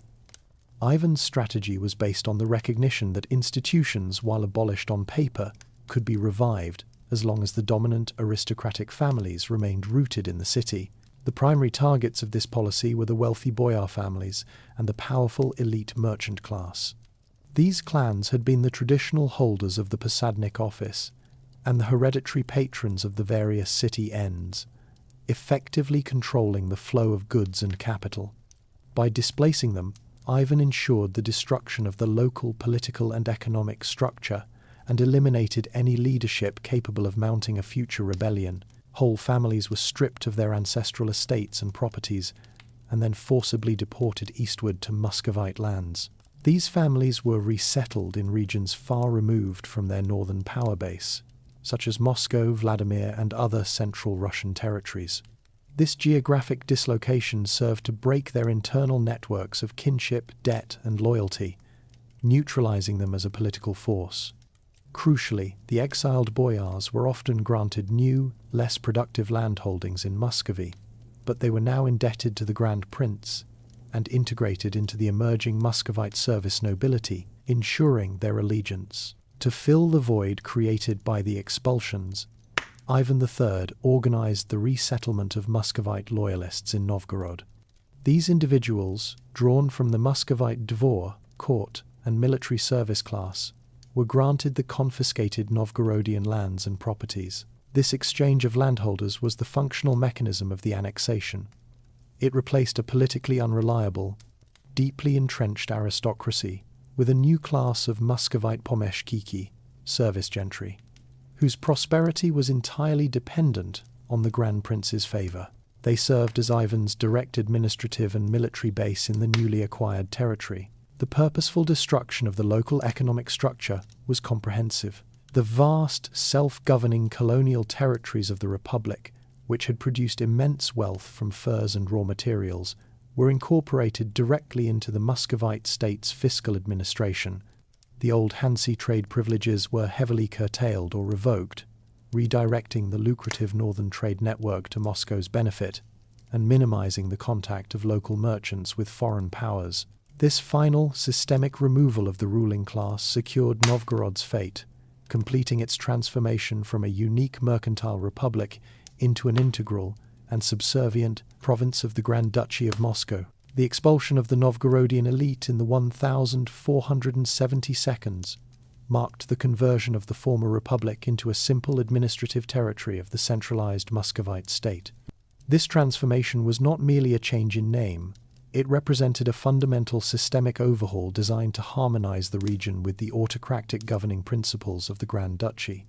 Ivan's strategy was based on the recognition that institutions, while abolished on paper, could be revived as long as the dominant aristocratic families remained rooted in the city. The primary targets of this policy were the wealthy boyar families and the powerful elite merchant class. These clans had been the traditional holders of the posadnik office and the hereditary patrons of the various city ends, effectively controlling the flow of goods and capital. By displacing them, Ivan ensured the destruction of the local political and economic structure and eliminated any leadership capable of mounting a future rebellion. Whole families were stripped of their ancestral estates and properties and then forcibly deported eastward to Muscovite lands. These families were resettled in regions far removed from their northern power base, such as Moscow, Vladimir, and other central Russian territories. This geographic dislocation served to break their internal networks of kinship, debt, and loyalty, neutralizing them as a political force. Crucially, the exiled boyars were often granted new, less productive landholdings in Muscovy, but they were now indebted to the Grand Prince and integrated into the emerging Muscovite service nobility, ensuring their allegiance. To fill the void created by the expulsions, Ivan III organized the resettlement of Muscovite loyalists in Novgorod. These individuals, drawn from the Muscovite dvor, court, and military service class, were granted the confiscated Novgorodian lands and properties. This exchange of landholders was the functional mechanism of the annexation. It replaced a politically unreliable, deeply entrenched aristocracy with a new class of Muscovite pomeshchiki, service gentry, whose prosperity was entirely dependent on the Grand Prince's favor. They served as Ivan's direct administrative and military base in the newly acquired territory. The purposeful destruction of the local economic structure was comprehensive. The vast, self-governing colonial territories of the Republic, which had produced immense wealth from furs and raw materials, were incorporated directly into the Muscovite state's fiscal administration. The old Hanseatic trade privileges were heavily curtailed or revoked, redirecting the lucrative northern trade network to Moscow's benefit and minimizing the contact of local merchants with foreign powers. This final, systemic removal of the ruling class secured Novgorod's fate, completing its transformation from a unique mercantile republic into an integral and subservient province of the Grand Duchy of Moscow. The expulsion of the Novgorodian elite in the 1472 marked the conversion of the former republic into a simple administrative territory of the centralized Muscovite state. This transformation was not merely a change in name, it represented a fundamental systemic overhaul designed to harmonize the region with the autocratic governing principles of the Grand Duchy.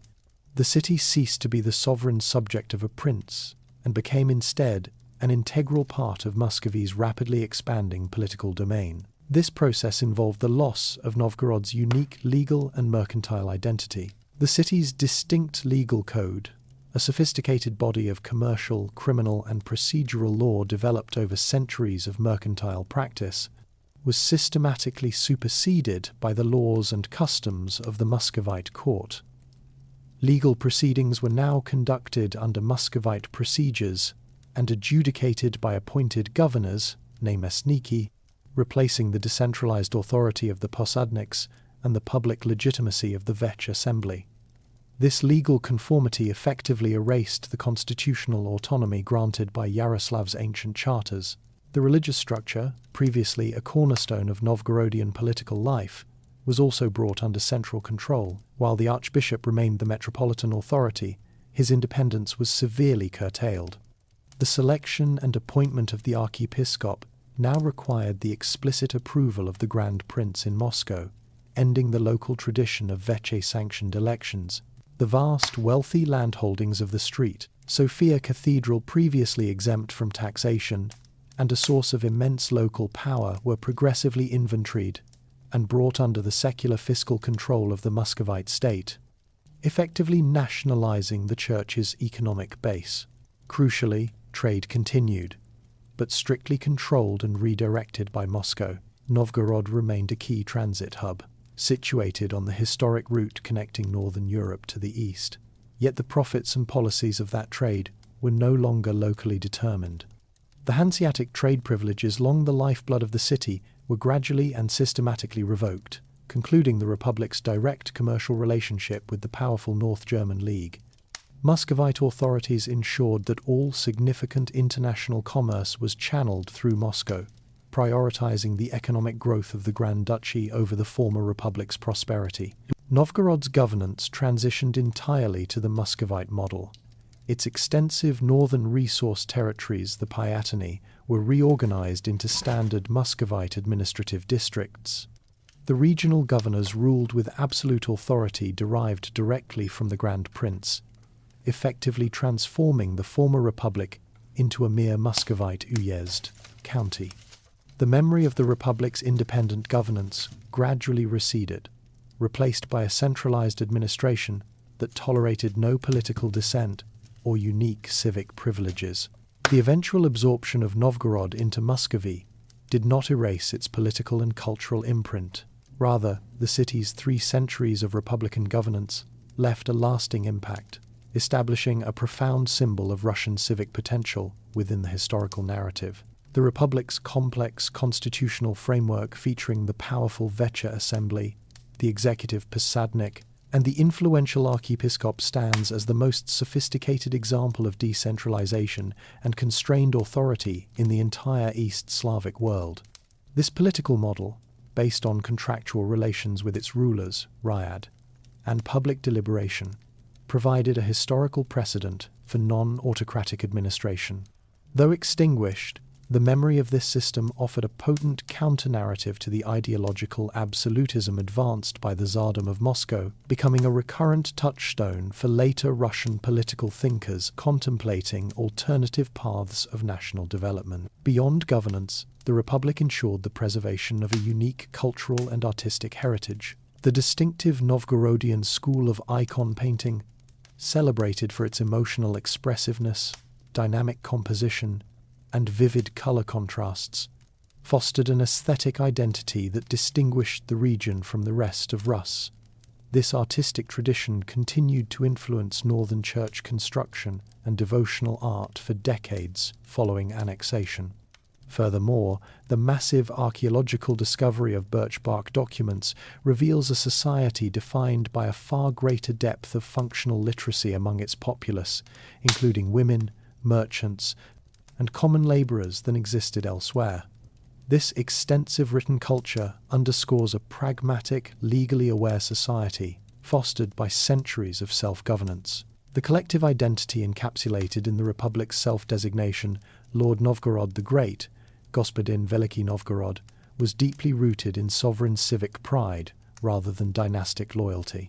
The city ceased to be the sovereign subject of a prince and became instead an integral part of Muscovy's rapidly expanding political domain. This process involved the loss of Novgorod's unique legal and mercantile identity. The city's distinct legal code, a sophisticated body of commercial, criminal, and procedural law developed over centuries of mercantile practice, was systematically superseded by the laws and customs of the Muscovite court. Legal proceedings were now conducted under Muscovite procedures and adjudicated by appointed governors, namestniki, replacing the decentralized authority of the posadniks and the public legitimacy of the veche assembly. This legal conformity effectively erased the constitutional autonomy granted by Yaroslav's ancient charters. The religious structure, previously a cornerstone of Novgorodian political life, was also brought under central control. While the archbishop remained the metropolitan authority, his independence was severely curtailed. The selection and appointment of the archiepiscop now required the explicit approval of the Grand Prince in Moscow, ending the local tradition of veche-sanctioned elections. The vast, wealthy landholdings of the street, Sofia Cathedral previously exempt from taxation, and a source of immense local power were progressively inventoried and brought under the secular fiscal control of the Muscovite state, effectively nationalizing the church's economic base. Crucially, trade continued, but strictly controlled and redirected by Moscow. Novgorod remained a key transit hub, situated on the historic route connecting northern Europe to the east. Yet the profits and policies of that trade were no longer locally determined. The Hanseatic trade privileges, long the lifeblood of the city, were gradually and systematically revoked, concluding the Republic's direct commercial relationship with the powerful North German League. Muscovite authorities ensured that all significant international commerce was channeled through Moscow, prioritizing the economic growth of the Grand Duchy over the former Republic's prosperity. Novgorod's governance transitioned entirely to the Muscovite model. Its extensive northern resource territories, the Pyatony, were reorganized into standard Muscovite administrative districts. The regional governors ruled with absolute authority derived directly from the Grand Prince, effectively transforming the former republic into a mere Muscovite uyezd county. The memory of the republic's independent governance gradually receded, replaced by a centralized administration that tolerated no political dissent or unique civic privileges. The eventual absorption of Novgorod into Muscovy did not erase its political and cultural imprint. Rather, the city's 3 centuries of republican governance left a lasting impact, establishing a profound symbol of Russian civic potential within the historical narrative. The Republic's complex constitutional framework, featuring the powerful veche assembly, the executive posadnik, and the influential archiepiscop, stands as the most sophisticated example of decentralization and constrained authority in the entire East Slavic world. This political model, based on contractual relations with its rulers, Ryad, and public deliberation, provided a historical precedent for non-autocratic administration. Though extinguished, The memory of this system offered a potent counter-narrative to the ideological absolutism advanced by the Tsardom of Moscow, becoming a recurrent touchstone for later Russian political thinkers contemplating alternative paths of national development. Beyond governance, the Republic ensured the preservation of a unique cultural and artistic heritage. The distinctive Novgorodian school of icon painting, celebrated for its emotional expressiveness, dynamic composition, and vivid color contrasts, fostered an aesthetic identity that distinguished the region from the rest of Rus. This artistic tradition continued to influence northern church construction and devotional art for decades following annexation. Furthermore, the massive archaeological discovery of birch bark documents reveals a society defined by a far greater depth of functional literacy among its populace, including women, merchants, and common labourers than existed elsewhere. This extensive written culture underscores a pragmatic, legally aware society, fostered by centuries of self-governance. The collective identity encapsulated in the Republic's self-designation, Lord Novgorod the Great, Gospodin Veliki Novgorod, was deeply rooted in sovereign civic pride rather than dynastic loyalty.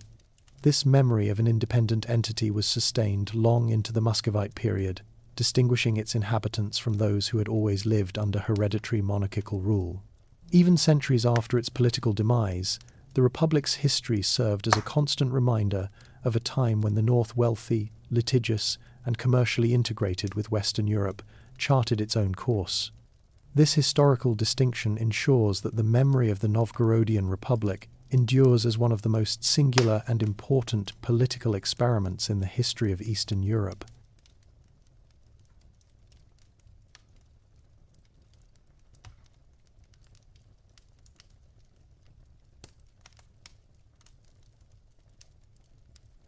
This memory of an independent entity was sustained long into the Muscovite period, distinguishing its inhabitants from those who had always lived under hereditary monarchical rule. Even centuries after its political demise, the Republic's history served as a constant reminder of a time when the North, wealthy, litigious, and commercially integrated with Western Europe, charted its own course. This historical distinction ensures that the memory of the Novgorodian Republic endures as one of the most singular and important political experiments in the history of Eastern Europe.